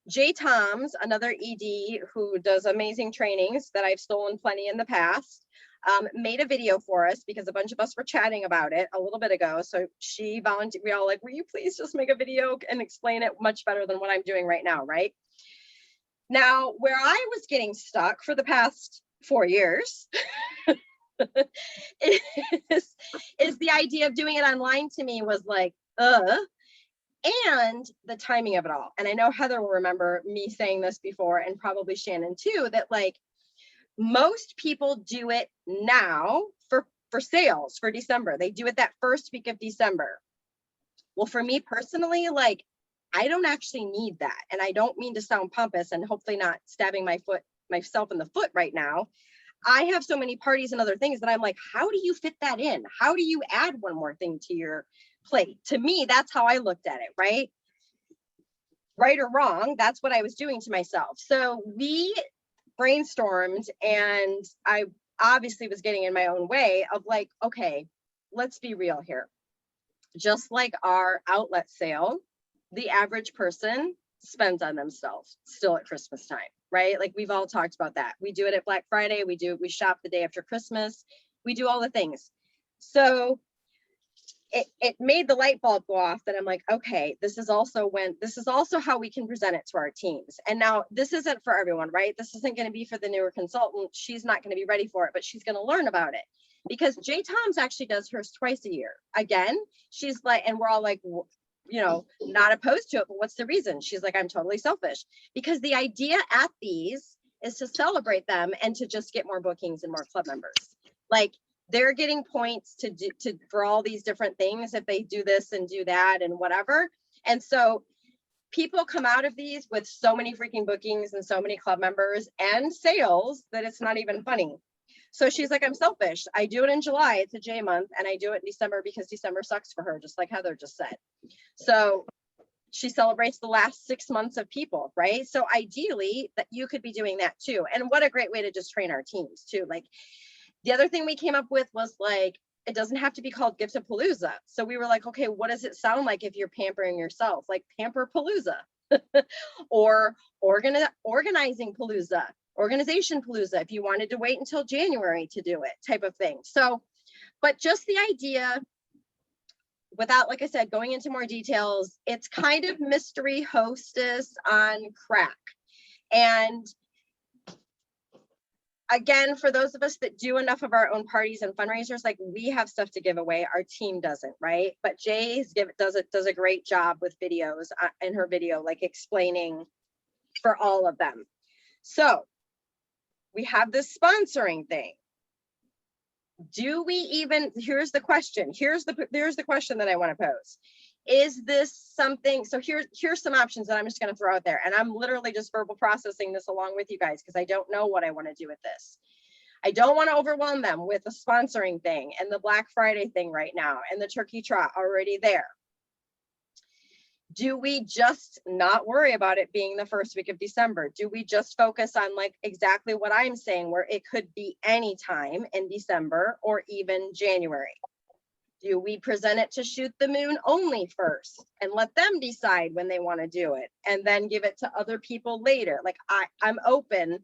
Jay Toms, another ED who does amazing trainings that I've stolen plenty in the past, made a video for us because a bunch of us were chatting about it a little bit ago. So she volunteered. We all like, will you please just make a video and explain it much better than what I'm doing right now, right? Now, where I was getting stuck for the past 4 years is the idea of doing it online. To me was like, and the timing of it all. And I know Heather will remember me saying this before, and probably Shannon too, that like most people do it now for sales for December. They do it that first week of December. Well, for me personally, like, I don't actually need that. And I don't mean to sound pompous and hopefully not stabbing myself in the foot right now. I have so many parties and other things that I'm like, how do you fit that in? How do you add one more thing to your plate? To me, that's how I looked at it, right? Right or wrong, that's what I was doing to myself. So we brainstormed, and I obviously was getting in my own way of like, okay, let's be real here. Just like our outlet sale, the average person spends on themselves still at Christmas time, right? Like, we've all talked about that. We do it at Black Friday. We shop the day after Christmas. We do all the things. So it made the light bulb go off that I'm like, okay, this is also how we can present it to our teams. And now this isn't for everyone, right? This isn't going to be for the newer consultant. She's not going to be ready for it, but she's going to learn about it, because Jay Toms actually does hers twice a year. Again, she's like, and we're all like, you know, not opposed to it, but what's the reason? She's like, I'm totally selfish, because the idea at these is to celebrate them and to just get more bookings and more club members. Like, they're getting points for all these different things if they do this and do that and whatever. And so people come out of these with so many freaking bookings and so many club members and sales that it's not even funny. So she's like, I'm selfish. I do it in July, it's a J month, and I do it in December because December sucks for her, just like Heather just said. So she celebrates the last 6 months of people, right? So ideally that you could be doing that too. And what a great way to just train our teams too. Like, the other thing we came up with was like, it doesn't have to be called Giftapalooza. So we were like, okay, what does it sound like if you're pampering yourself? Like Pamper-palooza or organizing palooza, organization palooza, if you wanted to wait until January to do it, type of thing. So, but just the idea, without, like I said, going into more details, it's kind of mystery hostess on crack. And again, for those of us that do enough of our own parties and fundraisers, like, we have stuff to give away, our team doesn't, right? But Jay's does a great job with videos in her video, like explaining for all of them. So we have this sponsoring thing. Do we even, here's the question. Here's the question that I want to pose. Is this something, so here's some options that I'm just going to throw out there. And I'm literally just verbal processing this along with you guys, because I don't know what I want to do with this. I don't want to overwhelm them with the sponsoring thing and the Black Friday thing right now and the turkey trot already there. Do we just not worry about it being the first week of December? Do we just focus on, like, exactly what I'm saying, where it could be any time in December or even January? Do we present it to Shoot the Moon only first and let them decide when they want to do it, and then give it to other people later? Like, I'm open.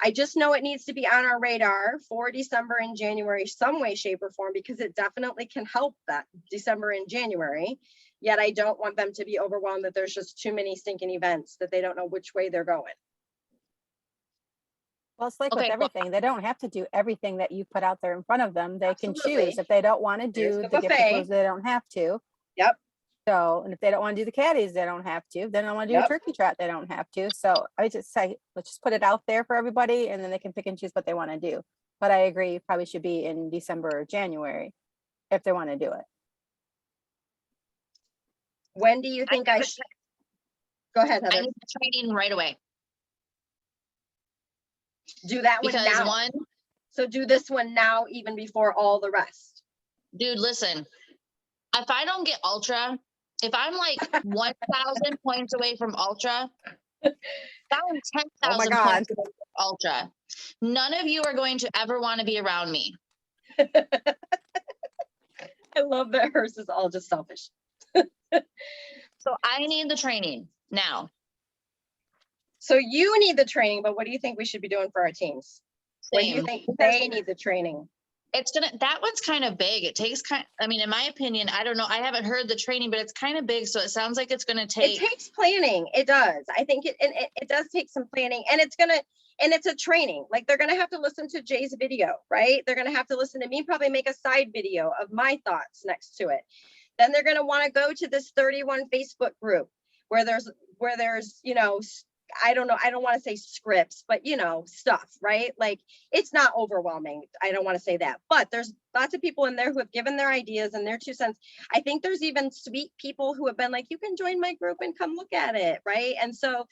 I just know it needs to be on our radar for December and January, some way, shape, or form, because it definitely can help that December and January. Yet I don't want them to be overwhelmed that there's just too many stinking events that they don't know which way they're going. Well, it's like Okay, with everything. They don't have to do everything that you put out there in front of them. They can Absolutely. choose. If they don't want to There's do the the gift buffet. cruise, they don't have to. Yep. So, and if they don't want to do the caddies, they don't have to. If they don't want to do Yep. a turkey trot, they don't have to. So I just say, let's just put it out there for everybody, and then they can pick and choose what they want to do. But I agree, probably should be in December or January if they want to do it. When do you think I should? Go ahead, I Heather. need the training right away. Do that one Because now. one, So do this one now, even before all the rest. dude, listen, if I don't get ultra, if I'm like 1,000 points away from ultra, if I'm 10,000 Oh my God. points away from ultra, none of you are going to ever want to be around me. I love that hers is all just selfish. So I need the training now. So you need the training, but what do you think we should be doing for our teams? What do you Same. think they need the training? It's that one's kind of big. It takes I mean, in my opinion, I don't know. I haven't heard the training, but it's kind of big. So it sounds like it's going to take. It takes planning. It does. I think it does take some planning, and it's a training. Like, they're going to have to listen to Jay's video, right? They're going to have to listen to me probably make a side video of my thoughts next to it. Then they're going to want to go to this 31 Facebook group where there's, you know, I don't know, I don't want to say scripts, but, you know, stuff, right? Like, it's not overwhelming. I don't want to say that, but there's lots of people in there who have given their ideas and their 2 cents. I think there's even sweet people who have been like, you can join my group and come look at it, right? And so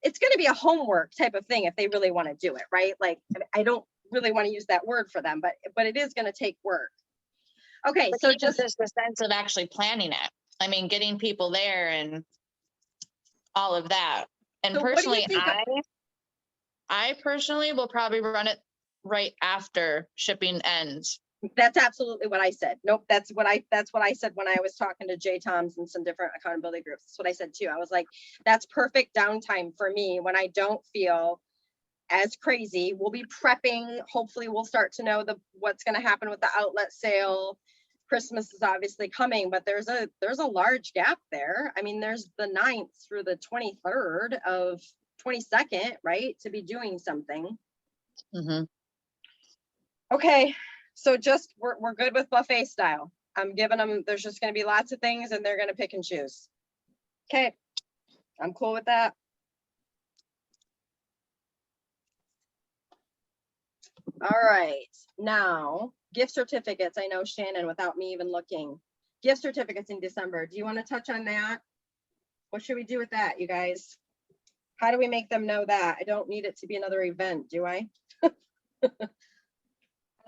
it's going to be a homework type of thing if they really want to do it, right? Like, I don't really want to use that word for them, but it is going to take work. Okay, But so even just the sense of actually planning it. I mean, getting people there and all of that. And So what do you personally, think I personally will probably run it right after shipping ends. that's absolutely what I said. Nope, that's what I said when I was talking to Jay Toms and some different accountability groups. That's what I said too. I was like, that's perfect downtime for me when I don't feel as crazy. We'll be prepping. Hopefully we'll start to know what's going to happen with the outlet sale Christmas is obviously coming, but there's a large gap there. I mean, there's the 9th through the 23rd of 22nd, right? To be doing something. Mhm. Okay, so just we're good with buffet style. I'm giving them, there's just going to be lots of things and they're going to pick and choose. Okay, I'm cool with that. All right, now gift certificates. I know Shannon, without me even looking, gift certificates in December. Do you want to touch on that? What should we do with that, you guys? How do we make them know that? I don't need it to be another event, do I? I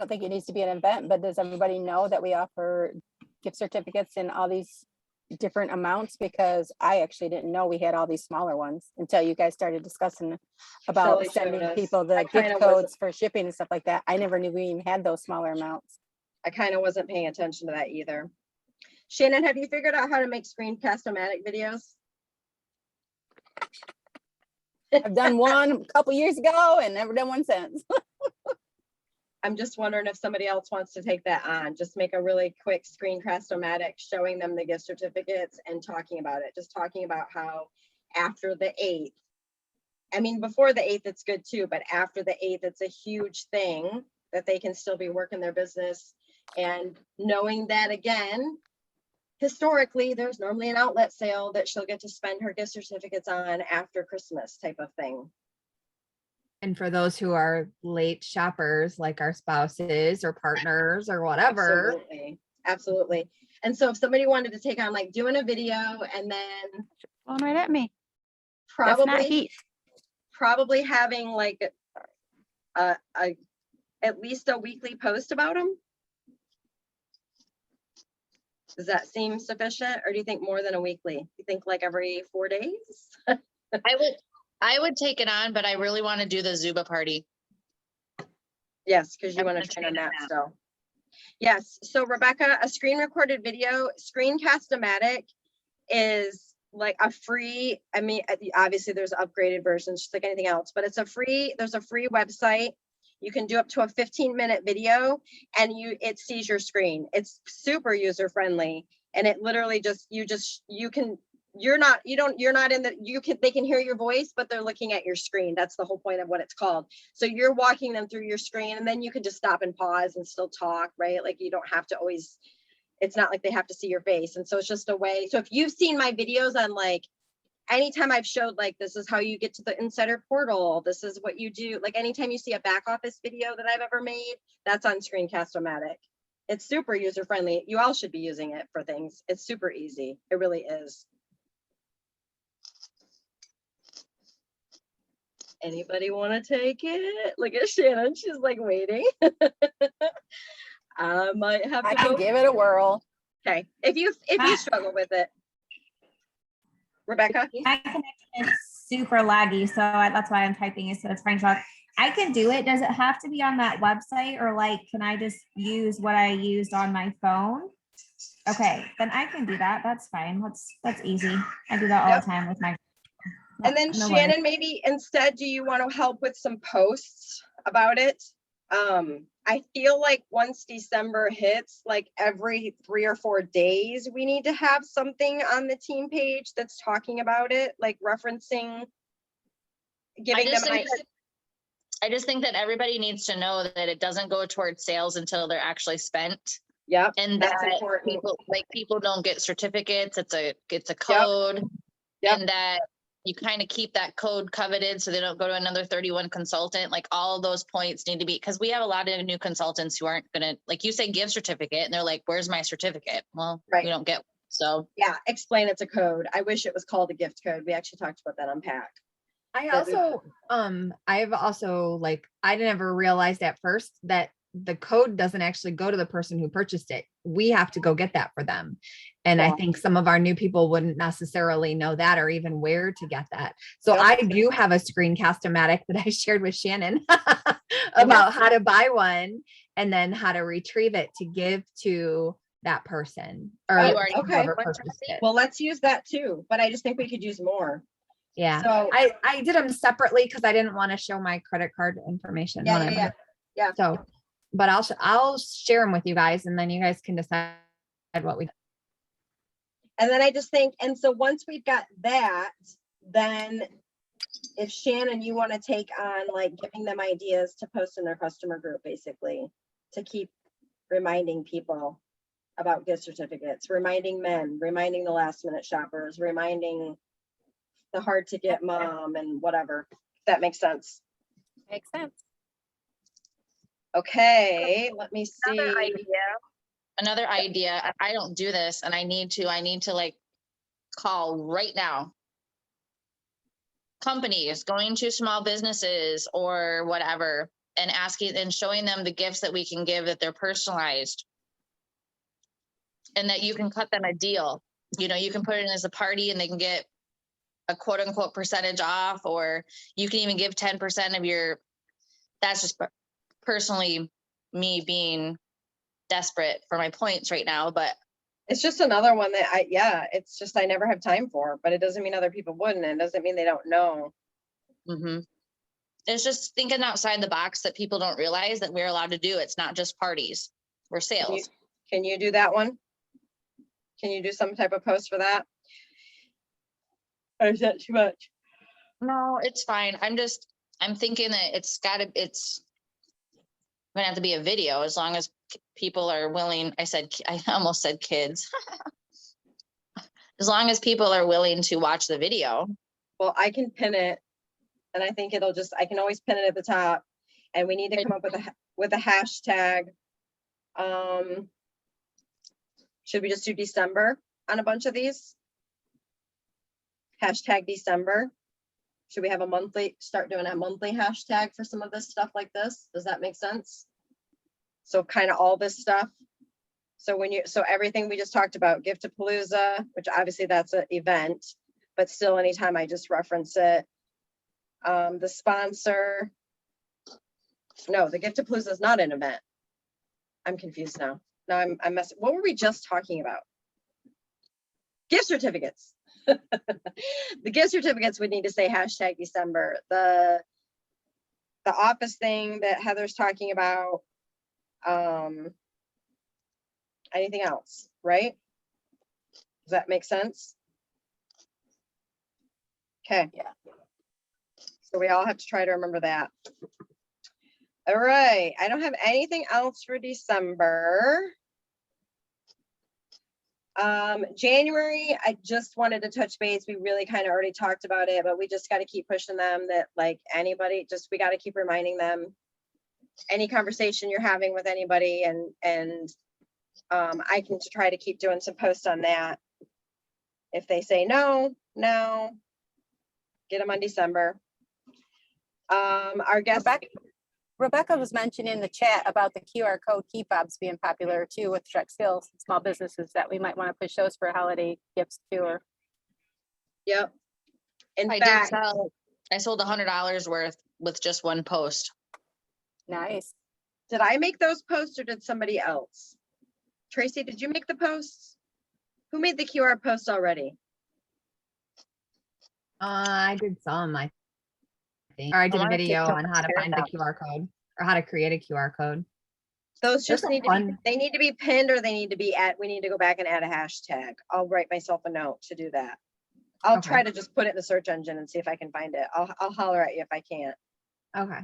don't think it needs to be an event, but does everybody know that we offer gift certificates in all these different amounts? Because I actually didn't know we had all these smaller ones until you guys started discussing about Shelley showed sending us. people I the kinda gift wasn't- codes for shipping and stuff like that. I never knew we even had those smaller amounts. I kind of wasn't paying attention to that either. Shannon, have you figured out how to make Screencast-O-Matic videos? I've done one a couple years ago and never done one since. I'm just wondering if somebody else wants to take that on. Just make a really quick Screencast-O-Matic showing them the gift certificates and talking about it. Just talking about how after the 8th, I mean, before the 8th, it's good too, but after the 8th, it's a huge thing that they can still be working their business. And knowing that, again, historically, there's normally an outlet sale that she'll get to spend her gift certificates on after Christmas type of thing. And for those who are late shoppers, like our spouses or partners or whatever, Absolutely. Absolutely. And so if somebody wanted to take on like doing a video and then Blowing right at me. That's not probably heat. probably having like a at least a weekly post about them. Does that seem sufficient, or do you think more than a weekly? You think like every 4 days? I would take it on, but I really want to do the Zuba party. Yes, because you I'm want gonna to train on train on that that. still. Yes. So Rebecca, a screen recorded video, Screencast-O-Matic is like a free, I mean, obviously there's upgraded versions just like anything else, but it's a free, there's a free website. You can do up to a 15-minute video and it sees your screen. It's super user friendly. And it literally just, you're not in the, they can hear your voice, but they're looking at your screen. That's the whole point of what it's called. So you're walking them through your screen and then you can just stop and pause and still talk, right? Like you don't have to always, it's not like they have to see your face. And so it's just a way. So if you've seen my videos on like, anytime I've showed like, this is how you get to the insider portal, this is what you do. Like anytime you see a back office video that I've ever made, that's on Screencast-O-Matic. It's super user friendly. You all should be using it for things. It's super easy. It really is. Anybody want to take it? Look at Shannon. She's like waiting. I might have I to can go. give it a whirl. Okay. If you struggle with it. Rebecca? My connection is super laggy, so that's why I'm typing instead of screenshot. I can do it. Does it have to be on that website, or like, can I just use what I used on my phone? Okay, then I can do that. That's fine. That's easy. I do that all Yep. the time with my. And then No worries. Shannon, maybe instead, do you want to help with some posts about it? I feel like once December hits, like every 3 or 4 days, we need to have something on the team page that's talking about it, like referencing, giving them an I just think that everybody needs to know that it doesn't go towards sales until they're actually spent. Yep, And that's that important. people don't get certificates. It's a code. Yep. And that you kind of keep that code coveted so they don't go to another 31 consultant. Like all those points need to be, because we have a lot of new consultants who aren't gonna, like you say, give certificate and they're like, where's my certificate? Well, Right. you don't get one. So Yeah, explain it's a code. I wish it was called a gift code. We actually talked about that on PAC. I've also like, I never realized at first that the code doesn't actually go to the person who purchased it. We have to go get that for them. And I Yeah. think some of our new people wouldn't necessarily know that or even where to get that. So Yep. I do have a Screencast-O-Matic that I shared with Shannon about how to buy one and then how to retrieve it to give to that person or Oh, you already okay. whoever purchased it. Well, let's use that too, but I just think we could use more. Yeah. So I did them separately because I didn't want to show my credit card information. Yeah, whatever. yeah. So, but I'll share them with you guys and then you guys can decide what we, And then I just think, and so once we've got that, then if Shannon, you want to take on like giving them ideas to post in their customer group, basically, to keep reminding people about gift certificates, reminding men, reminding the last minute shoppers, reminding the hard to get mom and whatever. If that makes sense. Makes sense. Okay, let me Another see. idea. Another idea. I don't do this, and I need to like call right now. Companies going to small businesses or whatever and asking and showing them the gifts that we can give, that they're personalized and that you can cut them a deal. You know, you can put it in as a party and they can get a quote unquote percentage off, or you can even give 10% of your, that's just personally me being desperate for my points right now, but It's just another one that it's just, I never have time for, but it doesn't mean other people wouldn't. It doesn't mean they don't know. It's just thinking outside the box that people don't realize that we're allowed to do. It's not just parties or sales. Can you do that one? Can you do some type of post for that? Or is that too much? No, it's fine. I'm thinking that it's gonna have to be a video as long as people are willing. I almost said kids. As long as people are willing to watch the video. Well, I can pin it, and I think I can always pin it at the top, and we need to come up with a hashtag. Should we just do December on a bunch of these? Hashtag December. Should we have start doing a monthly hashtag for some of this stuff like this? Does that make sense? So kind of all this stuff. So everything we just talked about, Giftapalooza, which obviously that's an event, but still anytime I just reference it. The sponsor. No, the Giftapalooza is not an event. I'm confused now. Now I'm messing. What were we just talking about? Gift certificates. The gift certificates would need to say hashtag December. The office thing that Heather's talking about. Anything else, right? Does that make sense? Okay. Yeah. So we all have to try to remember that. All right. I don't have anything else for December. January, I just wanted to touch base. We really kind of already talked about it, but we just got to keep pushing them that like anybody, we got to keep reminding them any conversation you're having with anybody, and I can try to keep doing some posts on that. If they say no, get them on December. Our guest Rebecca was mentioning in the chat about the QR code key fobs being popular too with Shrek Skills, small businesses that we might want to push those for holiday gifts too. Or Yep. In I fact, sold $100 worth with just one post. nice. did I make those posts or did somebody else? Tracy, did you make the posts? Who made the QR posts already? I did some, I think, or I did a video on how to find the QR code or how to create a QR code. Those just Those are need to fun. they need to be pinned, or they need to be we need to go back and add a hashtag. I'll write myself a note to do that. I'll Okay. try to just put it in the search engine and see if I can find it. I'll holler at you if I can't. Okay.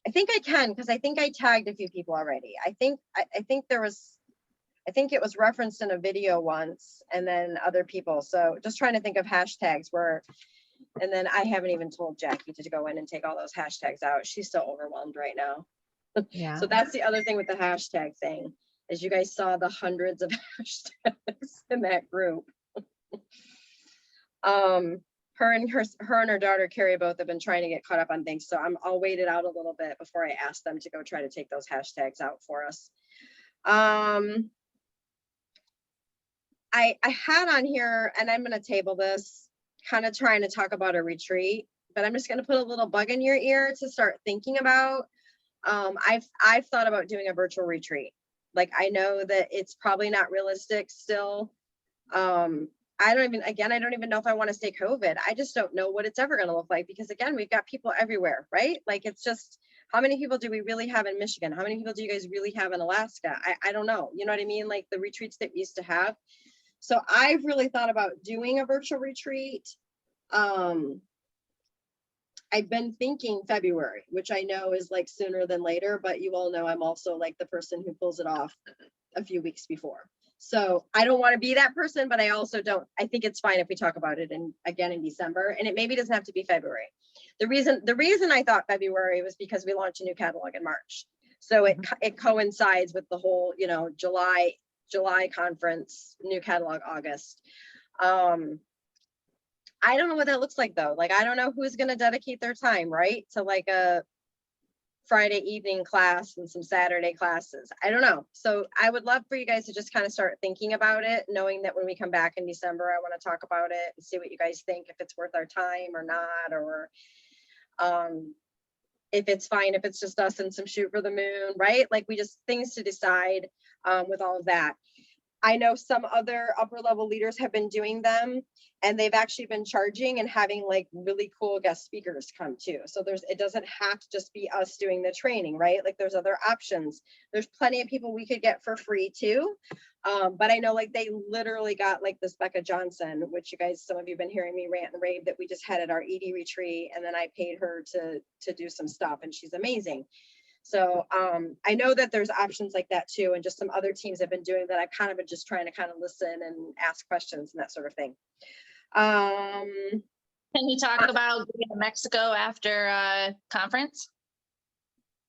I think I can, because I think I tagged a few people already. I think it was referenced in a video once, and then other people. So just trying to think of hashtags and then I haven't even told Jackie to go in and take all those hashtags out. She's so overwhelmed right now. Yeah. So that's the other thing with the hashtag thing, is you guys saw the hundreds of hashtags in that group. Her and her daughter Carrie both have been trying to get caught up on things, so I'll wait it out a little bit before I ask them to go try to take those hashtags out for us. I had on here, and I'm going to table this, kind of trying to talk about a retreat, but I'm just going to put a little bug in your ear to start thinking about. I've thought about doing a virtual retreat. Like, I know that it's probably not realistic still. I don't even know if I want to stay COVID. I just don't know what it's ever going to look like, because again, we've got people everywhere, right? Like, it's just, How many people do we really have in Michigan? How many people do you guys really have in Alaska? I don't know. You know what I mean? Like the retreats that we used to have. So I've really thought about doing a virtual retreat. I've been thinking February, which I know is like sooner than later, but you all know I'm also like the person who pulls it off a few weeks before. So I don't want to be that person, but I also don't, I think it's fine if we talk about it again in December, and it maybe doesn't have to be February. The reason I thought February was because we launched a new catalog in March. So it coincides with the whole, you know, July conference, new catalog August. I don't know what that looks like though. Like, I don't know who's going to dedicate their time, right? To like a Friday evening class and some Saturday classes. I don't know. So I would love for you guys to just kind of start thinking about it, knowing that when we come back in December, I want to talk about it and see what you guys think, if it's worth our time or not, or if it's fine, if it's just us and some shoot for the moon, right? Like we just things to decide with all of that. I know some other upper level leaders have been doing them, and they've actually been charging and having like really cool guest speakers come too. So it doesn't have to just be us doing the training, right? Like there's other options. There's plenty of people we could get for free too. But I know like they literally got like this Becca Johnson, which you guys, some of you have been hearing me rant and rave that we just had at our ED retreat. And then I paid her to do some stuff, and she's amazing. So I know that there's options like that too, and just some other teams have been doing that. I've kind of been just trying to kind of listen and ask questions and that sort of thing. Can you talk about going to Mexico after conference?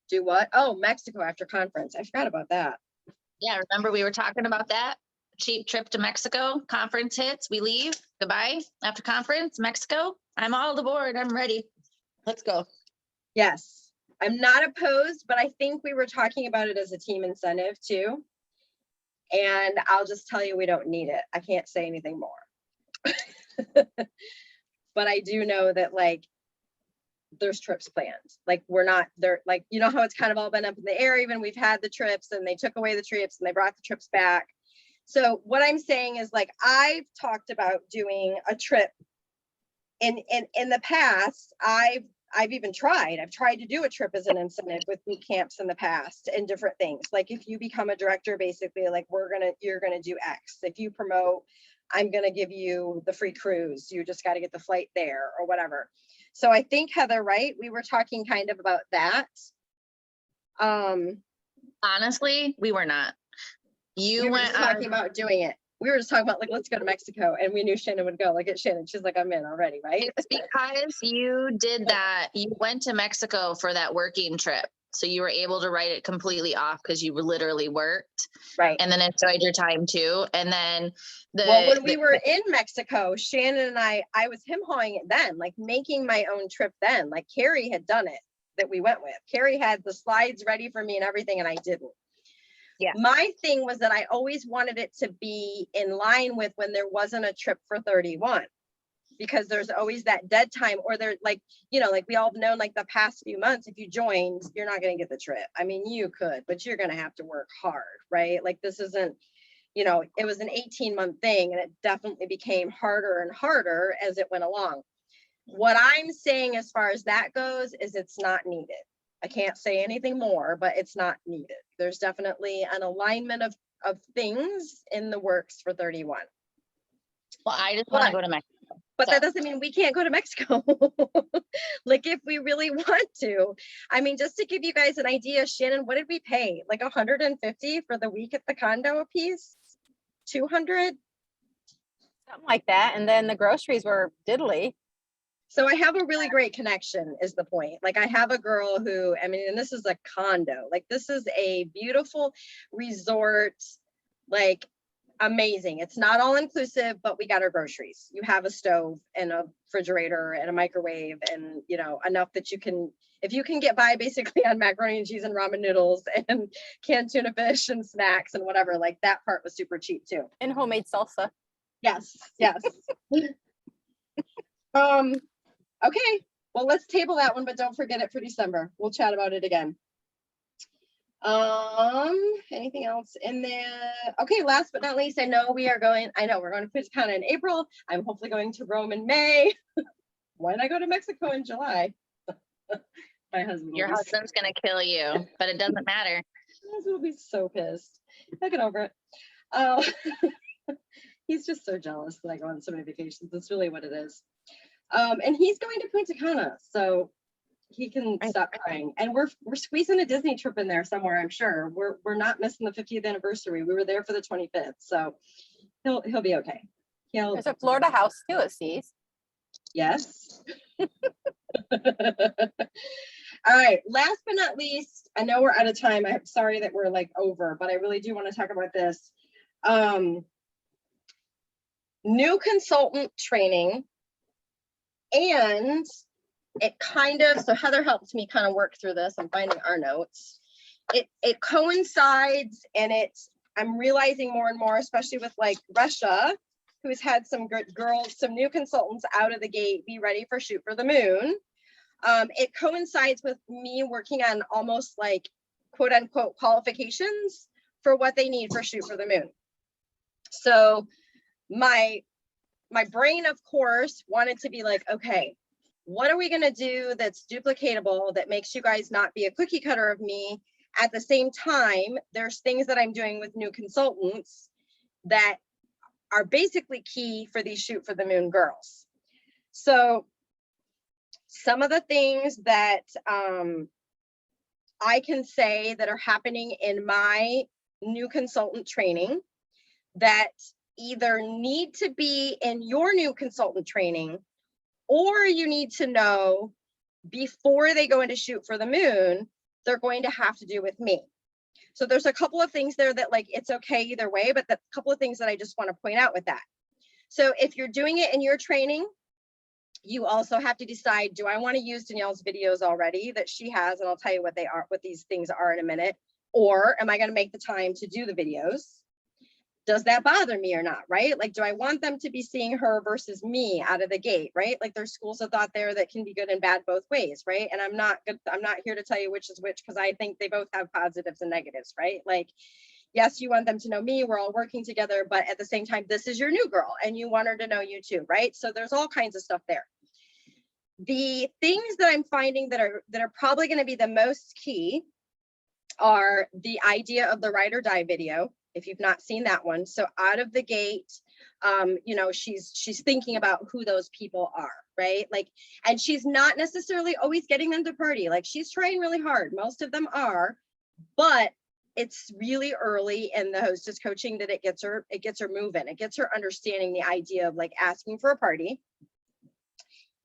Do what? Oh, Mexico after conference. I forgot about that. Yeah, remember we were talking about that? Cheap trip to Mexico. Conference hits, we leave. Goodbye. After conference, Mexico. I'm all aboard. I'm ready. Let's go. Yes. I'm not opposed, but I think we were talking about it as a team incentive too. And I'll just tell you, we don't need it. I can't say anything more. But I do know that like there's trips planned. Like we're not there, like, you know how it's kind of all been up in the air, even we've had the trips and they took away the trips and they brought the trips back. So what I'm saying is like, I've talked about doing a trip in the past. I've even tried. I've tried to do a trip as an incentive with boot camps in the past and different things. Like if you become a director, basically like you're gonna do X. If you promote, I'm gonna give you the free cruise. You just got to get the flight there or whatever. So I think Heather, right? We were talking kind of about that. Honestly, we were not. We were just talking about doing it. We were just talking about like, let's go to Mexico, and we knew Shannon would go. Like, Shannon, she's like, I'm in already, right? It's because you did that. You went to Mexico for that working trip. So you were able to write it completely off because you literally worked. Right. And then enjoyed your time too. And then when we were in Mexico, Shannon and I was him-hawing it then, like making my own trip then. Like Carrie had done it that we went with. Carrie had the slides ready for me and everything, and I didn't. Yeah. My thing was that I always wanted it to be in line with when there wasn't a trip for 31, because there's always that dead time, or they're like, you know, like we all have known like the past few months, if you joined, you're not going to get the trip. I mean, you could, but you're going to have to work hard, right? Like this isn't, you know, it was an 18-month thing, and it definitely became harder and harder as it went along. What I'm saying as far as that goes is it's not needed. I can't say anything more, but it's not needed. There's definitely an alignment of things in the works for 31. Well, I just want to go to Mexico. But that doesn't mean we can't go to Mexico. Like if we really want to. I mean, just to give you guys an idea, Shannon, what did we pay? Like 150 for the week at the condo a piece? 200? Something like that. And then the groceries were diddly. So I have a really great connection is the point. Like I have a girl who, I mean, and this is a condo, like this is a beautiful resort, like amazing. It's not all inclusive, but we got our groceries. You have a stove and a refrigerator and a microwave, and you know, enough that you can, if you can get by basically on macaroni and cheese and ramen noodles and canned tuna fish and snacks and whatever, like that part was super cheap too. And homemade salsa. Yes, yes. Okay, well, let's table that one, but don't forget it for December. We'll chat about it again. Anything else in there? Okay, last but not least, I know we're going to QuizCon in April. I'm hopefully going to Rome in May. Why not go to Mexico in July? My husband. Your will be husband's gonna kill you, but it doesn't matter. My husband will be so pissed. I'll get over it. Uh, he's just so jealous that I go on so many vacations. That's really what it is. And he's going to Punta Cana, so he can stop crying. And we're squeezing a Disney trip in there somewhere, I'm sure. We're not missing the 50th anniversary. We were there for the 25th, so he'll be okay. There's a Florida house too, it sees. Yes. All right, last but not least, I know we're out of time. I'm sorry that we're like over, but I really do want to talk about this. New consultant training, and it kind of, so Heather helped me kind of work through this. I'm finding our notes. It coincides, and I'm realizing more and more, especially with like Russia, who's had some good girls, some new consultants out of the gate, be ready for Shoot for the Moon. It coincides with me working on almost like quote unquote qualifications for what they need for Shoot for the Moon. So my brain, of course, wanted to be like, okay, what are we going to do that's duplicatable, that makes you guys not be a cookie cutter of me? At the same time, there's things that I'm doing with new consultants that are basically key for these Shoot for the Moon girls. So some of the things that I can say that are happening in my new consultant training that either need to be in your new consultant training, or you need to know before they go into Shoot for the Moon, they're going to have to do with me. So there's a couple of things there that like, it's okay either way, but the couple of things that I just want to point out with that. So if you're doing it in your training, you also have to decide, do I want to use Danielle's videos already that she has? And I'll tell you what they are, what these things are in a minute. Or am I going to make the time to do the videos? Does that bother me or not, right? Like, do I want them to be seeing her versus me out of the gate, right? Like there's schools of thought there that can be good and bad both ways, right? And I'm not here to tell you which is which, because I think they both have positives and negatives, right? Like, yes, you want them to know me, we're all working together, but at the same time, this is your new girl and you want her to know you too, right? So there's all kinds of stuff there. The things that I'm finding that are probably going to be the most key are the idea of the ride or die video. If you've not seen that one, so out of the gate, you know, she's thinking about who those people are, right? Like, and she's not necessarily always getting them to party. Like, she's trying really hard. Most of them are, but it's really early in the hostess coaching that it gets her moving. It gets her understanding the idea of like asking for a party.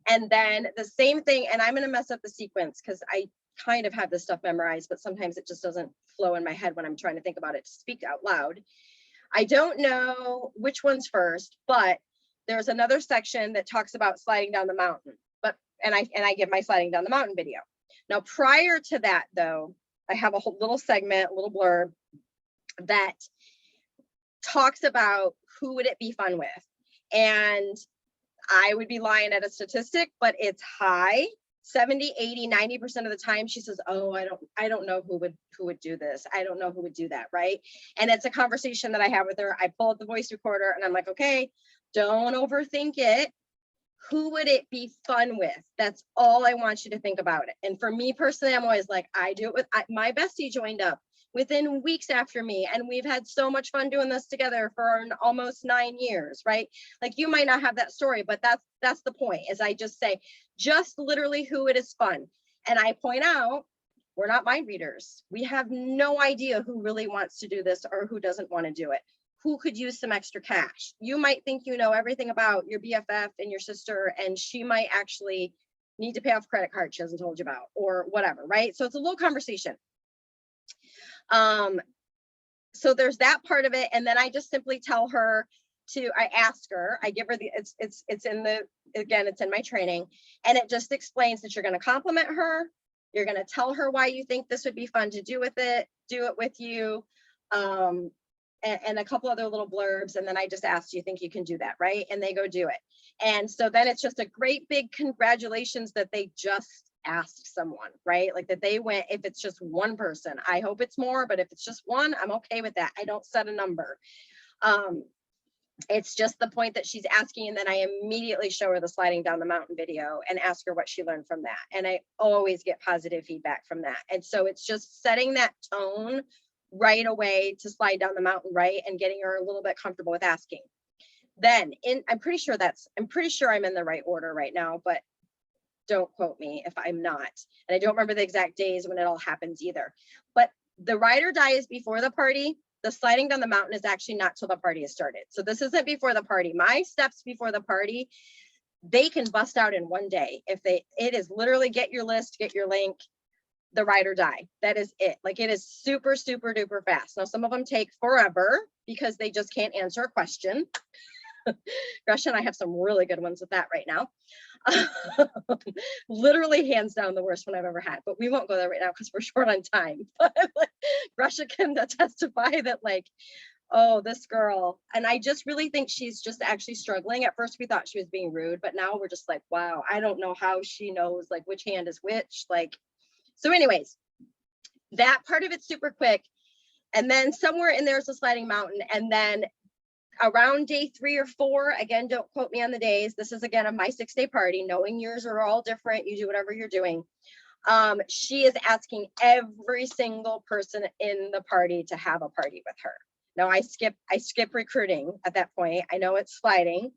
And then the same thing, and I'm going to mess up the sequence because I kind of have this stuff memorized, but sometimes it just doesn't flow in my head when I'm trying to think about it to speak out loud. I don't know which one's first, but there's another section that talks about sliding down the mountain. And I give my sliding down the mountain video. Now, prior to that, though, I have a whole little segment, a little blurb that talks about who would it be fun with. And I would be lying at a statistic, but it's high. 70, 80, 90% of the time she says, oh, I don't know who would do this. I don't know who would do that, right? And it's a conversation that I have with her. I pull up the voice recorder and I'm like, okay, don't overthink it. Who would it be fun with? That's all I want you to think about it. And for me personally, I'm always like, I do it with my bestie joined up within weeks after me. And we've had so much fun doing this together for almost 9 years, right? Like, you might not have that story, but that's the point, is I just say, just literally who it is fun. And I point out, we're not mind readers. We have no idea who really wants to do this or who doesn't want to do it. Who could use some extra cash? You might think you know everything about your BFF and your sister, and she might actually need to pay off a credit card she hasn't told you about, or whatever, right? So it's a little conversation. So there's that part of it. And then I just simply tell her I ask her, I give her it's in my training, and it just explains that you're going to compliment her. You're going to tell her why you think this would be fun to do it with you. And a couple other little blurbs. And then I just asked, do you think you can do that? Right. And they go do it. And so then it's just a great big congratulations that they just asked someone, right? Like that they went, if it's just one person, I hope it's more, but if it's just one, I'm okay with that. I don't set a number. It's just the point that she's asking, and then I immediately show her the sliding down the mountain video and ask her what she learned from that. And I always get positive feedback from that. And so it's just setting that tone right away to slide down the mountain, right, and getting her a little bit comfortable with asking. Then I'm pretty sure I'm in the right order right now, but don't quote me if I'm not. And I don't remember the exact days when it all happens either. But the ride or die is before the party. The sliding down the mountain is actually not till the party has started. So this isn't before the party. My steps before the party, they can bust out in one day. It is literally get your list, get your link, the ride or die. That is it. Like, it is super, super duper fast. Now, some of them take forever because they just can't answer a question. Gresha and I have some really good ones with that right now. Literally hands down the worst one I've ever had, but we won't go there right now because we're short on time. But Gresha can testify that, like, oh, this girl, and I just really think she's just actually struggling. At first we thought she was being rude, but now we're just like, wow, I don't know how she knows like which hand is which. Like, so anyways, that part of it's super quick. And then somewhere in there is a sliding mountain. And then around day 3 or 4, again, don't quote me on the days. This is again of my 6-day party, knowing yours are all different. You do whatever you're doing. She is asking every single person in the party to have a party with her. Now I skip recruiting at that point. I know it's sliding,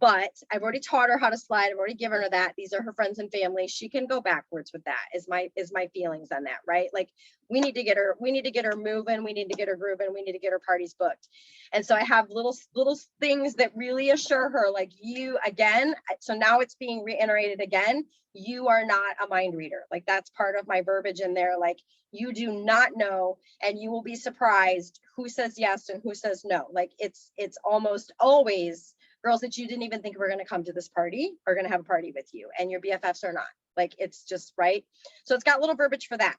but I've already taught her how to slide. I've already given her that. These are her friends and family. She can go backwards with that, is my feelings on that, right? Like, we need to get her moving. We need to get her grooving. We need to get her parties booked. And so I have little things that really assure her, like, you again. So now it's being reiterated again. You are not a mind reader. Like, that's part of my verbiage in there. Like, you do not know, and you will be surprised who says yes and who says no. Like, it's almost always girls that you didn't even think were going to come to this party are going to have a party with you, and your BFFs are not. Like, it's just right. So it's got little verbiage for that.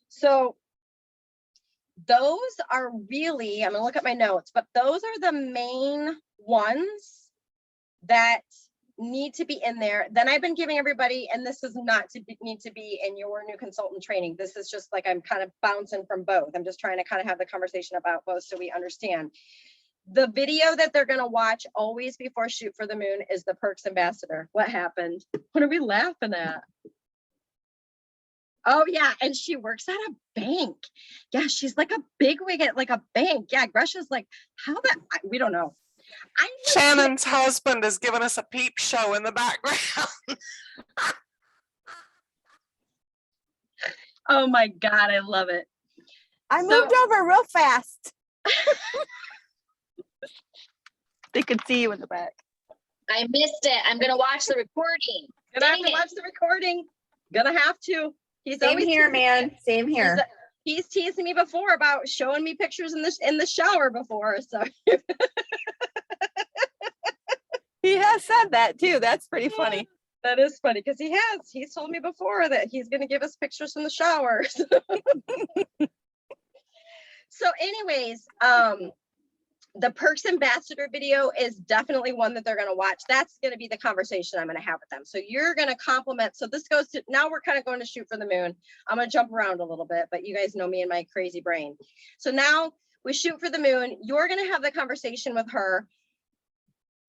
So those are really, I'm going to look at my notes, but those are the main ones that need to be in there. Then I've been giving everybody, and this is not to need to be in your new consultant training. This is just like, I'm kind of bouncing from both. I'm just trying to kind of have the conversation about both so we understand. The video that they're going to watch always before Shoot for the Moon is the Perks Ambassador. What happened? What are we laughing at? Oh yeah, and she works at a bank. Yeah, she's like a bigwig at like a bank. Yeah, Gresha's like, how that, we don't know. Shannon's husband is giving us a peep show in the background. Oh my God, I love it. I moved over real fast. They could see you in the back. I missed it. I'm gonna watch the recording. Gonna have to watch the recording. Gonna have to. He's Same always here, man. Same here. He's teasing me before about showing me pictures in the shower before. So He has said that too. That's pretty funny. that is funny because he's told me before that he's gonna give us pictures from the shower. So anyways, the Perks Ambassador video is definitely one that they're going to watch. That's going to be the conversation I'm going to have with them. So you're going to compliment. So this goes to, now we're kind of going to Shoot for the Moon. I'm going to jump around a little bit, but you guys know me and my crazy brain. So now we Shoot for the Moon. You're going to have the conversation with her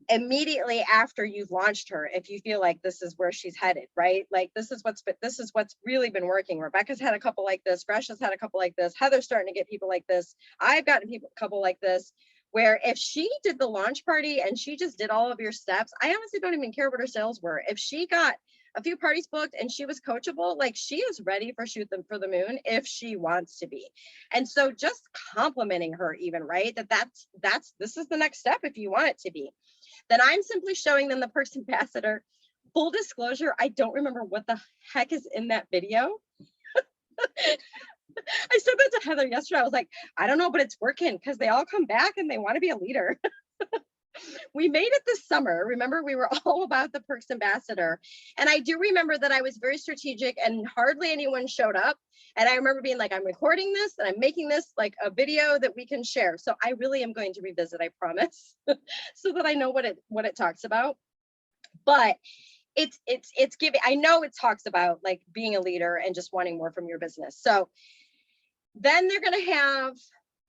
immediately after you've launched her, if you feel like this is where she's headed, right? Like, this is what's really been working. Rebecca's had a couple like this. Gresha's had a couple like this. Heather's starting to get people like this. I've gotten a couple like this, where if she did the launch party and she just did all of your steps, I honestly don't even care what her sales were. If she got a few parties booked and she was coachable, like, she is ready for Shoot them for the Moon if she wants to be. And so just complimenting her even, right? This is the next step if you want it to be. Then I'm simply showing them the Perks Ambassador. Full disclosure, I don't remember what the heck is in that video. I said that to Heather yesterday. I was like, I don't know, but it's working because they all come back and they want to be a leader. We made it this summer. Remember, we were all about the Perks Ambassador. And I do remember that I was very strategic and hardly anyone showed up. And I remember being like, I'm recording this and I'm making this like a video that we can share. So I really am going to revisit, I promise, so that I know what it talks about. But it's giving, I know it talks about like being a leader and just wanting more from your business. So then they're going to have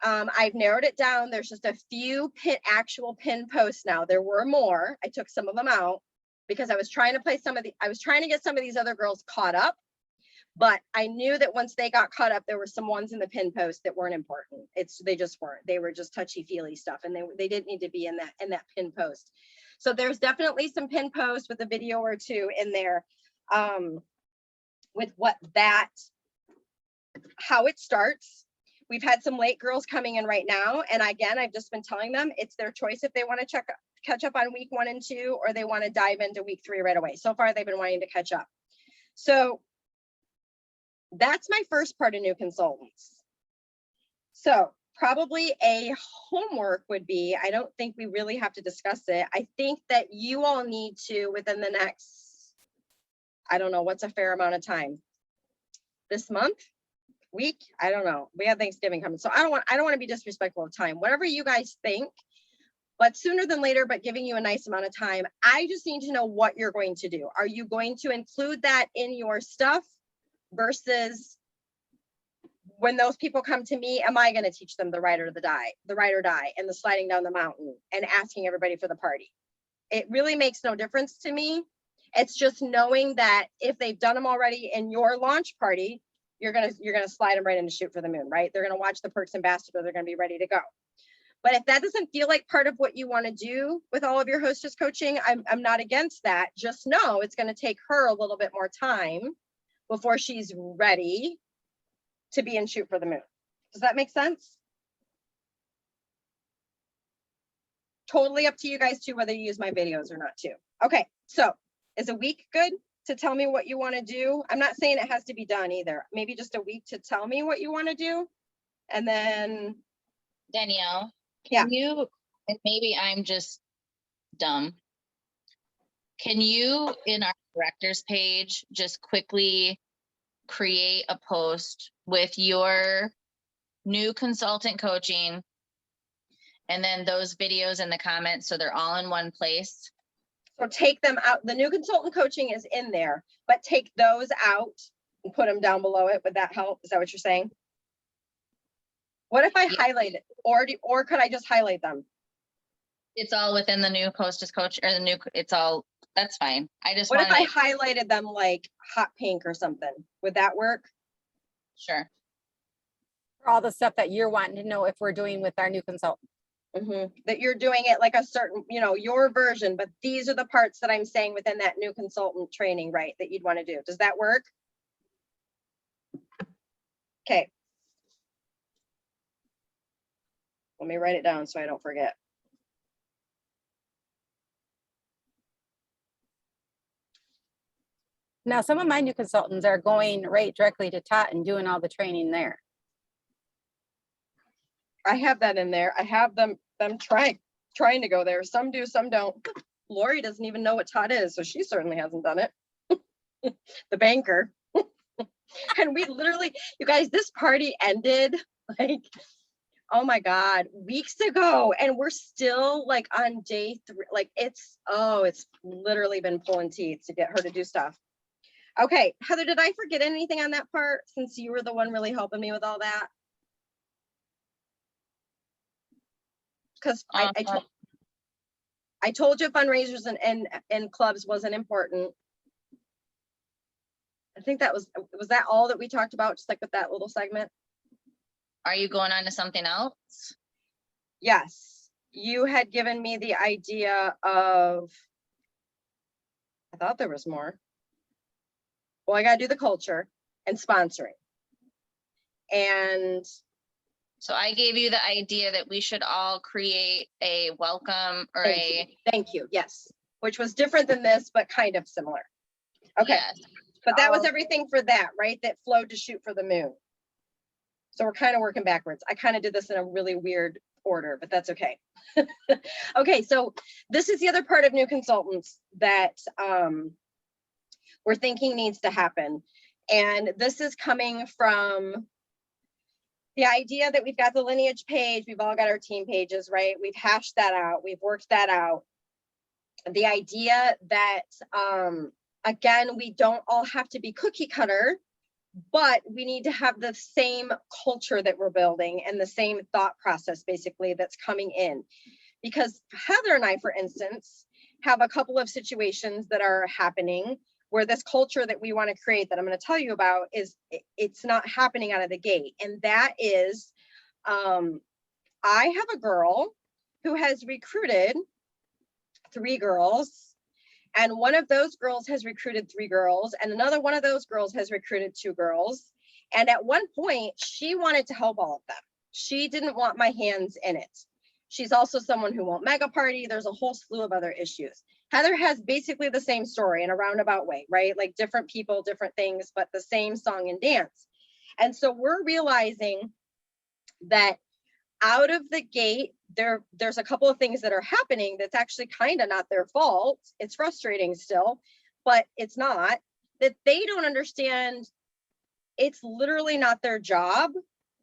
I've narrowed it down. There's just a few actual pin posts now. There were more. I took some of them out because I was trying to get some of these other girls caught up. But I knew that once they got caught up, there were some ones in the pin post that weren't important. They just weren't. They were just touchy-feely stuff, and they didn't need to be in that pin post. So there's definitely some pin posts with a video or two in there, with how it starts. We've had some late girls coming in right now, and again, I've just been telling them it's their choice if they want to catch up on week 1 and 2, or they want to dive into week 3 right away. So far, they've been wanting to catch up. So that's my first part of new consultants. So probably a homework would be, I don't think we really have to discuss it. I think that you all need to, within the next, I don't know, what's a fair amount of time? This month? Week? I don't know. We have Thanksgiving coming. So I don't want to be disrespectful of time. Whatever you guys think, but sooner than later, but giving you a nice amount of time. I just need to know what you're going to do. Are you going to include that in your stuff? Versus when those people come to me, am I going to teach them the ride or die, and the sliding down the mountain and asking everybody for the party? It really makes no difference to me. It's just knowing that if they've done them already in your launch party, you're gonna slide them right into shoot for the moon, right? They're gonna watch the Perks Ambassador. They're gonna be ready to go. But if that doesn't feel like part of what you want to do with all of your hostess coaching, I'm not against that. Just know it's going to take her a little bit more time before she's ready to be in shoot for the moon. Does that make sense? Totally up to you guys too, whether you use my videos or not too. Okay, so is a week good to tell me what you want to do? I'm not saying it has to be done either. Maybe just a week to tell me what you want to do. And then Danielle, yeah. can you, and maybe I'm just dumb, can you, in our directors page, just quickly create a post with your new consultant coaching and then those videos in the comments so they're all in one place? So take them out. The new consultant coaching is in there, but take those out and put them down below it. Would that help? Is that what you're saying? What if I highlight it, or could I just highlight them? It's all within the new hostess coach, or the new, it's all, that's fine. I just What if wanted I highlighted them like hot pink or something? Would that work? Sure. For all the stuff that you're wanting to know if we're doing with our new consultant. That you're doing it like a certain, your version, but these are the parts that I'm saying within that new consultant training, right, that you'd want to do. Does that work? Okay. Let me write it down so I don't forget. Now, some of my new consultants are going right directly to Tot and doing all the training there. I have that in there. I have them trying to go there. Some do, some don't. Lori doesn't even know what Tot is, so she certainly hasn't done it. The banker. And we literally, you guys, this party ended like, oh my God, weeks ago. And we're still like on day 3. Like it's literally been pulling teeth to get her to do stuff. Okay, Heather, did I forget anything on that part since you were the one really helping me with all that? Because I told you fundraisers and clubs wasn't important. I think was that all that we talked about, just like with that little segment? Are you going on to something else? Yes, you had given me the idea of, I thought there was more. Well, I got to do the culture and sponsoring. And so I gave you the idea that we should all create a welcome or thank you. Yes. Which was different than this, but kind of similar. Okay. Yes. But that was everything for that, right? That flowed to shoot for the moon. So we're kind of working backwards. I kind of did this in a really weird order, but that's okay. Okay. So this is the other part of new consultants that we're thinking needs to happen. And this is coming from the idea that we've got the lineage page. We've all got our team pages, right? We've hashed that out. We've worked that out. The idea that, again, we don't all have to be cookie cutter, but we need to have the same culture that we're building and the same thought process basically that's coming in. Because Heather and I, for instance, have a couple of situations that are happening where this culture that we want to create that I'm going to tell you about is it's not happening out of the gate. And that is, I have a girl who has recruited 3 girls, and one of those girls has recruited 3 girls, and another one of those girls has recruited 2 girls. And at one point, she wanted to help all of them. She didn't want my hands in it. She's also someone who won't mega party. There's a whole slew of other issues. Heather has basically the same story in a roundabout way, right? Like different people, different things, but the same song and dance. And so we're realizing that out of the gate, there's a couple of things that are happening that's actually kind of not their fault. It's frustrating still, but it's not, that they don't understand. It's literally not their job.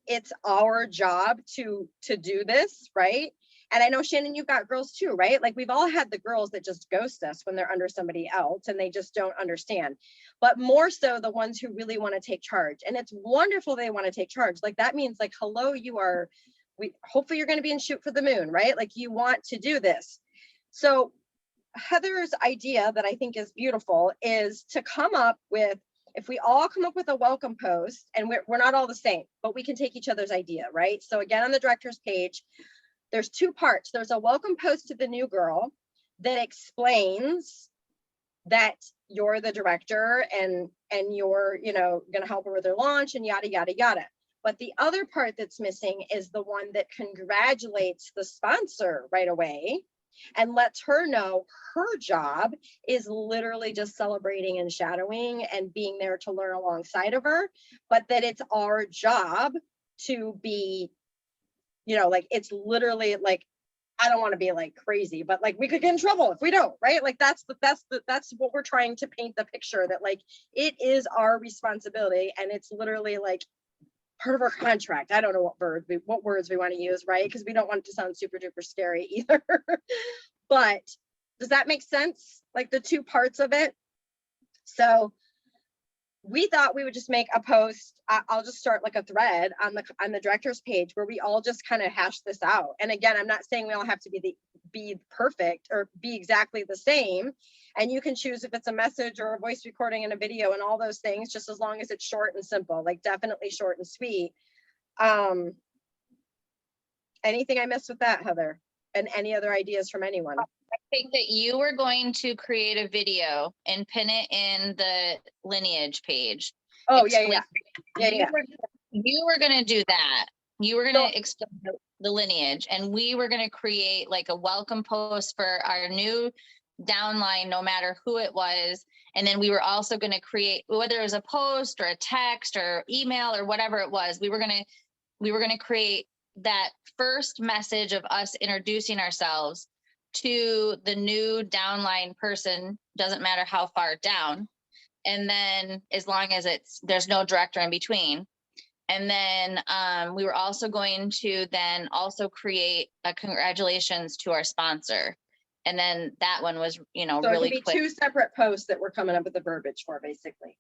It's our job to do this, right? And I know, Shannon, you've got girls too, right? Like we've all had the girls that just ghost us when they're under somebody else and they just don't understand, but more so the ones who really want to take charge. And it's wonderful they want to take charge. Like that means like, hello, hopefully you're going to be in Shoot for the Moon, right? Like you want to do this. So Heather's idea that I think is beautiful is to come up with, if we all come up with a welcome post, and we're not all the same, but we can take each other's idea, right? So again, on the director's page, there's 2 parts. There's a welcome post to the new girl that explains that you're the director and you're, going to help her with her launch and yada, yada, yada. But the other part that's missing is the one that congratulates the sponsor right away and lets her know her job is literally just celebrating and shadowing and being there to learn alongside of her, but that it's our job to be, like it's literally like, I don't want to be like crazy, but like we could get in trouble if we don't, right? Like that's what we're trying to paint the picture, that like it is our responsibility and it's literally like part of our contract. I don't know what words we want to use, right? Because we don't want it to sound super duper scary either. But does that make sense? Like the 2 parts of it. So we thought we would just make a post. I'll just start like a thread on the director's page where we all just kind of hash this out. And again, I'm not saying we all have to be perfect or be exactly the same. And you can choose if it's a message or a voice recording and a video and all those things, just as long as it's short and simple, like definitely short and sweet. Anything I missed with that, Heather? And any other ideas from anyone? I think that you were going to create a video and pin it in the lineage page. Oh, yeah. You were going to do that. You were going to explain the lineage, and we were going to create like a welcome post for our new downline, no matter who it was. And then we were also going to create, whether it was a post or a text or email or whatever it was, we were going to create that first message of us introducing ourselves to the new downline person, doesn't matter how far down. And then as long as there's no director in between. And then we were also going to then also create a congratulations to our sponsor. And then that one was, So really it could be quick. 2 separate posts that we're coming up with the verbiage for, basically.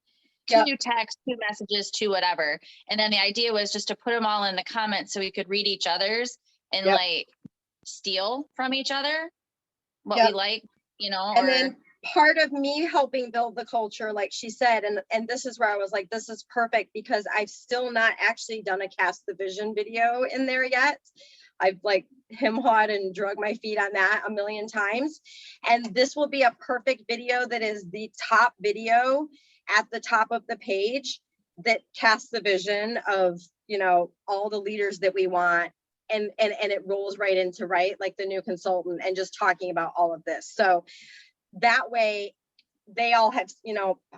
2 texts, 2 messages, 2 whatever. And then the idea was just to put them all in the comments so we could read each other's and like steal from each other what we like, And then part of me helping build the culture, like she said, and this is where I was like, this is perfect, because I've still not actually done a Cast the Vision video in there yet. I've like hawed and drug my feet on that a million times. And this will be a perfect video that is the top video at the top of the page that casts the vision of, all the leaders that we want. And it rolls right into, like the new consultant and just talking about all of this. So that way they all have,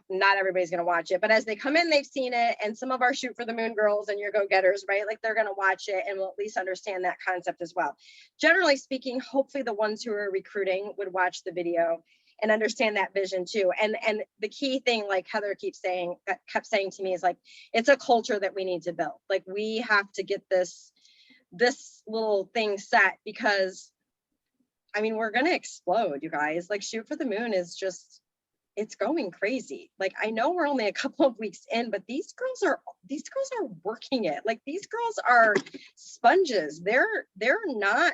not everybody's going to watch it, but as they come in, they've seen it. And some of our Shoot for the Moon girls and your go-getters, right? Like they're going to watch it and will at least understand that concept as well. Generally speaking, hopefully the ones who are recruiting would watch the video and understand that vision too. And the key thing, like Heather kept saying to me, is like, it's a culture that we need to build. Like we have to get this little thing set, because I mean, we're going to explode, you guys. Like Shoot for the Moon is just, it's going crazy. Like, I know we're only a couple of weeks in, but these girls are working it. Like, these girls are sponges. They're not,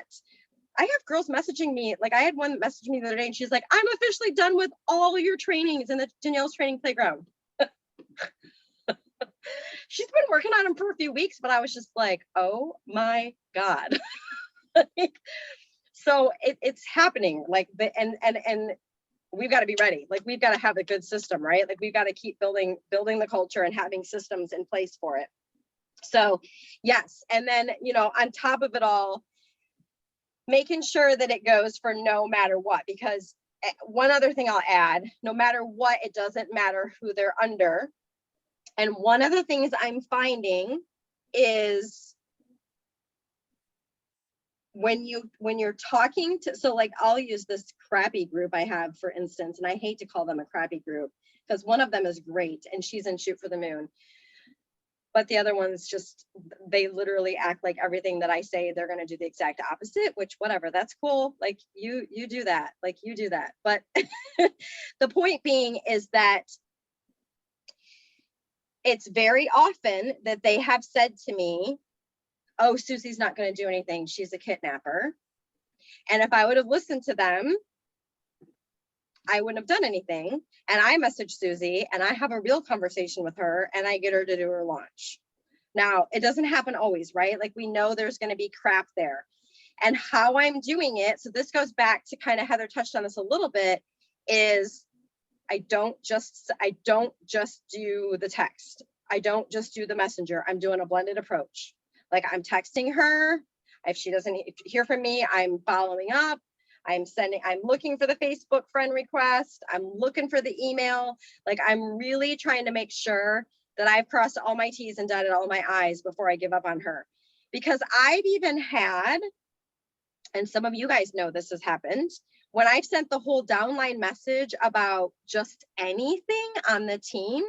I have girls messaging me. Like, I had one message me the other day and she's like, I'm officially done with all your trainings in the Danielle's training playground. She's been working on them for a few weeks, but I was just like, oh my God. Like, so it's happening. Like, and we've got to be ready. Like, we've got to have a good system, right? Like, we've got to keep building the culture and having systems in place for it. So yes. And then, you know, on top of it all, making sure that it goes for no matter what, because one other thing I'll add, no matter what, it doesn't matter who they're under. And one of the things I'm finding is when you're talking to, so like, I'll use this crappy group I have, for instance, and I hate to call them a crappy group because one of them is great and she's in Shoot for the Moon. But the other ones just, they literally act like everything that I say, they're going to do the exact opposite, which whatever, that's cool. Like, you do that, like, you do that. But the point being is that it's very often that they have said to me, oh, Susie's not going to do anything. She's a kidnapper. And if I would have listened to them, I wouldn't have done anything. And I message Susie and I have a real conversation with her and I get her to do her launch. Now, it doesn't happen always, right? Like, we know there's going to be crap there. And how I'm doing it, so this goes back to kind of, Heather touched on this a little bit, is I don't just do the text. I don't just do the messenger. I'm doing a blended approach. Like, I'm texting her. If she doesn't hear from me, I'm following up. I'm looking for the Facebook friend request. I'm looking for the email. Like, I'm really trying to make sure that I've crossed all my T's and dotted all my I's before I give up on her. Because I've even had, and some of you guys know this has happened, when I've sent the whole downline message about just anything on the team,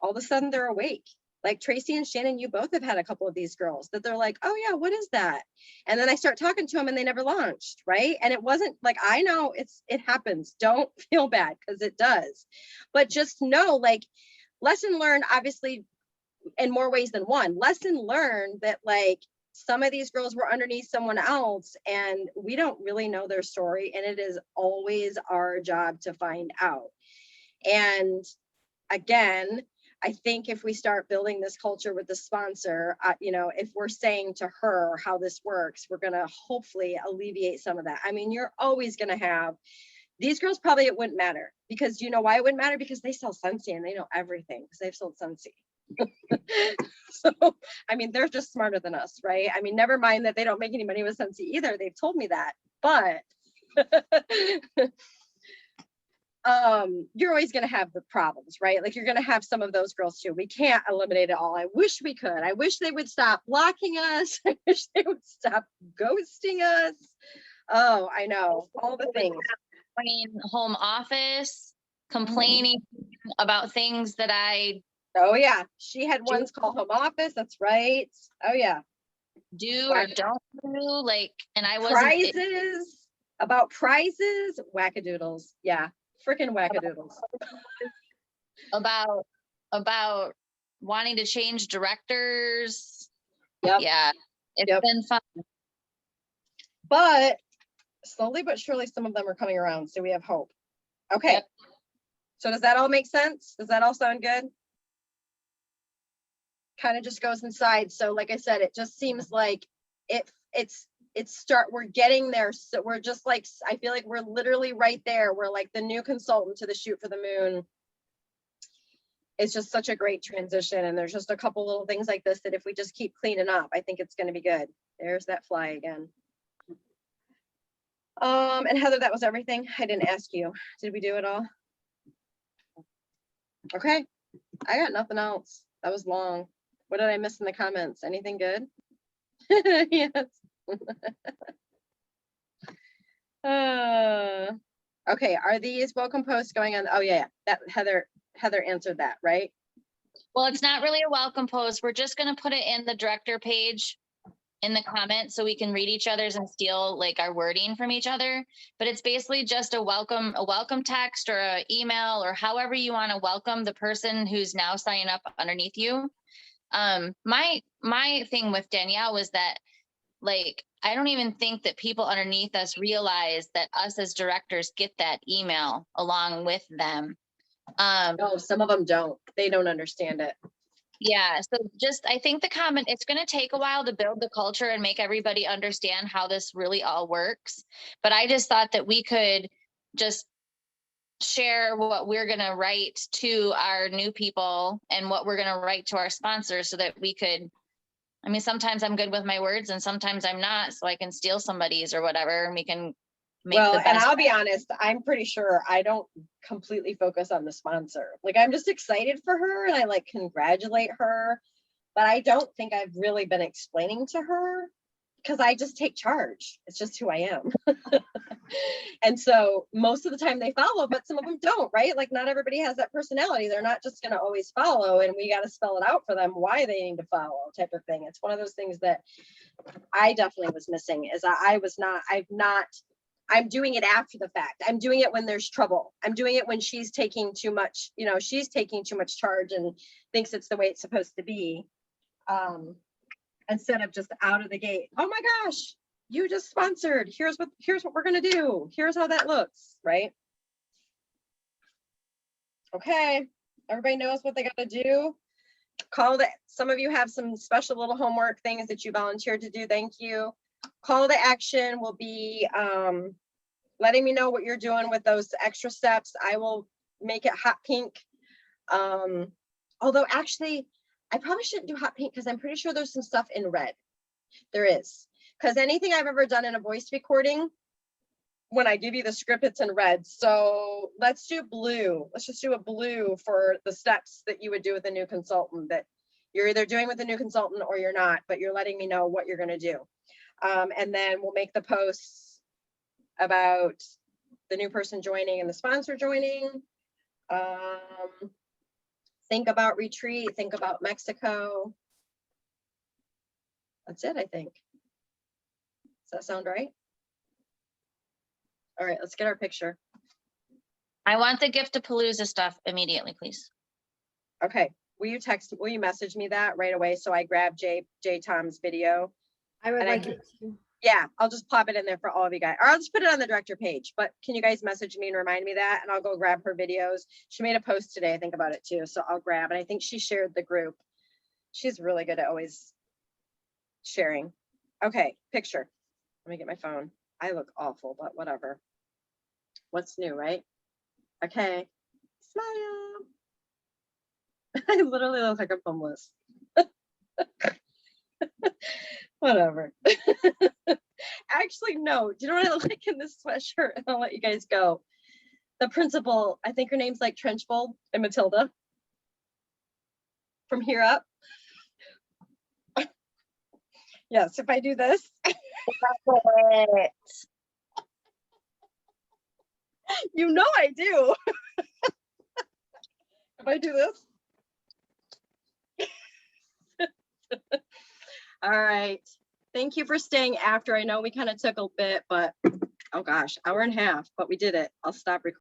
all of a sudden they're awake. Like, Tracy and Shannon, you both have had a couple of these girls that they're like, oh yeah, what is that? And then I start talking to them and they never launched, right? And it wasn't like, I know it happens. Don't feel bad, because it does. But just know, like, lesson learned, obviously, in more ways than one. Lesson learned that, like, some of these girls were underneath someone else and we don't really know their story. And it is always our job to find out. And again, I think if we start building this culture with the sponsor, you know, if we're saying to her how this works, we're going to hopefully alleviate some of that. I mean, you're always going to have these girls, probably it wouldn't matter, because you know why it wouldn't matter? Because they sell Scentsy and they know everything because they've sold Scentsy. So, I mean, they're just smarter than us, right? I mean, never mind that they don't make any money with Scentsy either. They've told me that, but you're always going to have the problems, right? Like, you're going to have some of those girls too. We can't eliminate it all. I wish we could. I wish they would stop blocking us. I wish they would stop ghosting us. Oh, I know, all the things. Home office, complaining about things that I Oh yeah, she had ones call home office. That's right. Oh yeah, do or don't do, like, and I wasn't prizes, wackadoodles. Yeah, freaking wackadoodles. about wanting to change directors. Yep. Yeah, it's been fun. But slowly but surely, some of them are coming around, so we have hope. Okay. Yep. So does that all make sense? Does that all sound good? Kind of just goes inside. So like I said, it just seems like we're getting there. So we're just like, I feel like we're literally right there. We're like the new consultant to the Shoot for the Moon. It's just such a great transition. And there's just a couple little things like this that if we just keep cleaning up, I think it's going to be good. There's that fly again. And Heather, that was everything. I didn't ask you. Did we do it all? Okay. I got nothing else. That was long. What did I miss in the comments? Anything good? Yes. Okay. Are these welcome posts going on? Oh yeah. That Heather answered that, right? Well, it's not really a welcome post. We're just going to put it in the director page in the comments so we can read each other's and steal like our wording from each other. But it's basically just a welcome text or an email or however you want to welcome the person who's now signing up underneath you. My thing with Danielle was that, like, I don't even think that people underneath us realize that us as directors get that email along with them. No, some of them don't. They don't understand it. Yeah, so just, I think it's going to take a while to build the culture and make everybody understand how this really all works. But I just thought that we could just share what we're going to write to our new people and what we're going to write to our sponsors so that we could, I mean, sometimes I'm good with my words and sometimes I'm not, so I can steal somebody's or whatever, and we can make Well, the and best. I'll be honest, I'm pretty sure I don't completely focus on the sponsor. Like, I'm just excited for her and I like congratulate her, but I don't think I've really been explaining to her because I just take charge. It's just who I am. And so most of the time they follow, but some of them don't, right? Like, not everybody has that personality. They're not just going to always follow, and we got to spell it out for them why they need to follow, type of thing. It's one of those things that I definitely was missing, is I'm doing it after the fact. I'm doing it when there's trouble. I'm doing it when she's taking too much, she's taking too much charge and thinks it's the way it's supposed to be. Instead of just out of the gate, oh my gosh, you just sponsored. Here's what we're gonna do. Here's how that looks, right? Okay, everybody knows what they gotta do. Some of you have some special little homework things that you volunteered to do. Thank you. Call to action will be letting me know what you're doing with those extra steps. I will make it hot pink. Although actually, I probably shouldn't do hot pink because I'm pretty sure there's some stuff in red. There is. Because anything I've ever done in a voice recording, when I give you the script, it's in red. So let's do blue. Let's just do a blue for the steps that you would do with a new consultant, that you're either doing with a new consultant or you're not, but you're letting me know what you're going to do. And then we'll make the posts about the new person joining and the sponsor joining. Think about retreat, think about Mexico. That's it, I think. Does that sound right? All right, let's get our picture. I want the Giftapalooza stuff immediately, please. Okay, will you message me that right away so I grab J Tom's video? I would And like it to. Yeah, I'll just plop it in there for all of you guys, or I'll just put it on the director page. But can you guys message me and remind me that, and I'll go grab her videos. She made a post today, I think, about it too, so I'll grab, and I think she shared the group. She's really good at always sharing. Okay, picture. Let me get my phone. I look awful, but whatever. What's new, right? Okay, smile. I literally look like I'm homeless. Whatever. Actually, no. Do you know what I look like in this sweatshirt? And I'll let you guys go. The principal, I think her name's like Trenchbull and Matilda. From here up. Yes, if I do this. You know I do. If I do this. All right. Thank you for staying after. I know we kind of took a bit, but oh gosh, hour and a half, but we did it. I'll stop recording.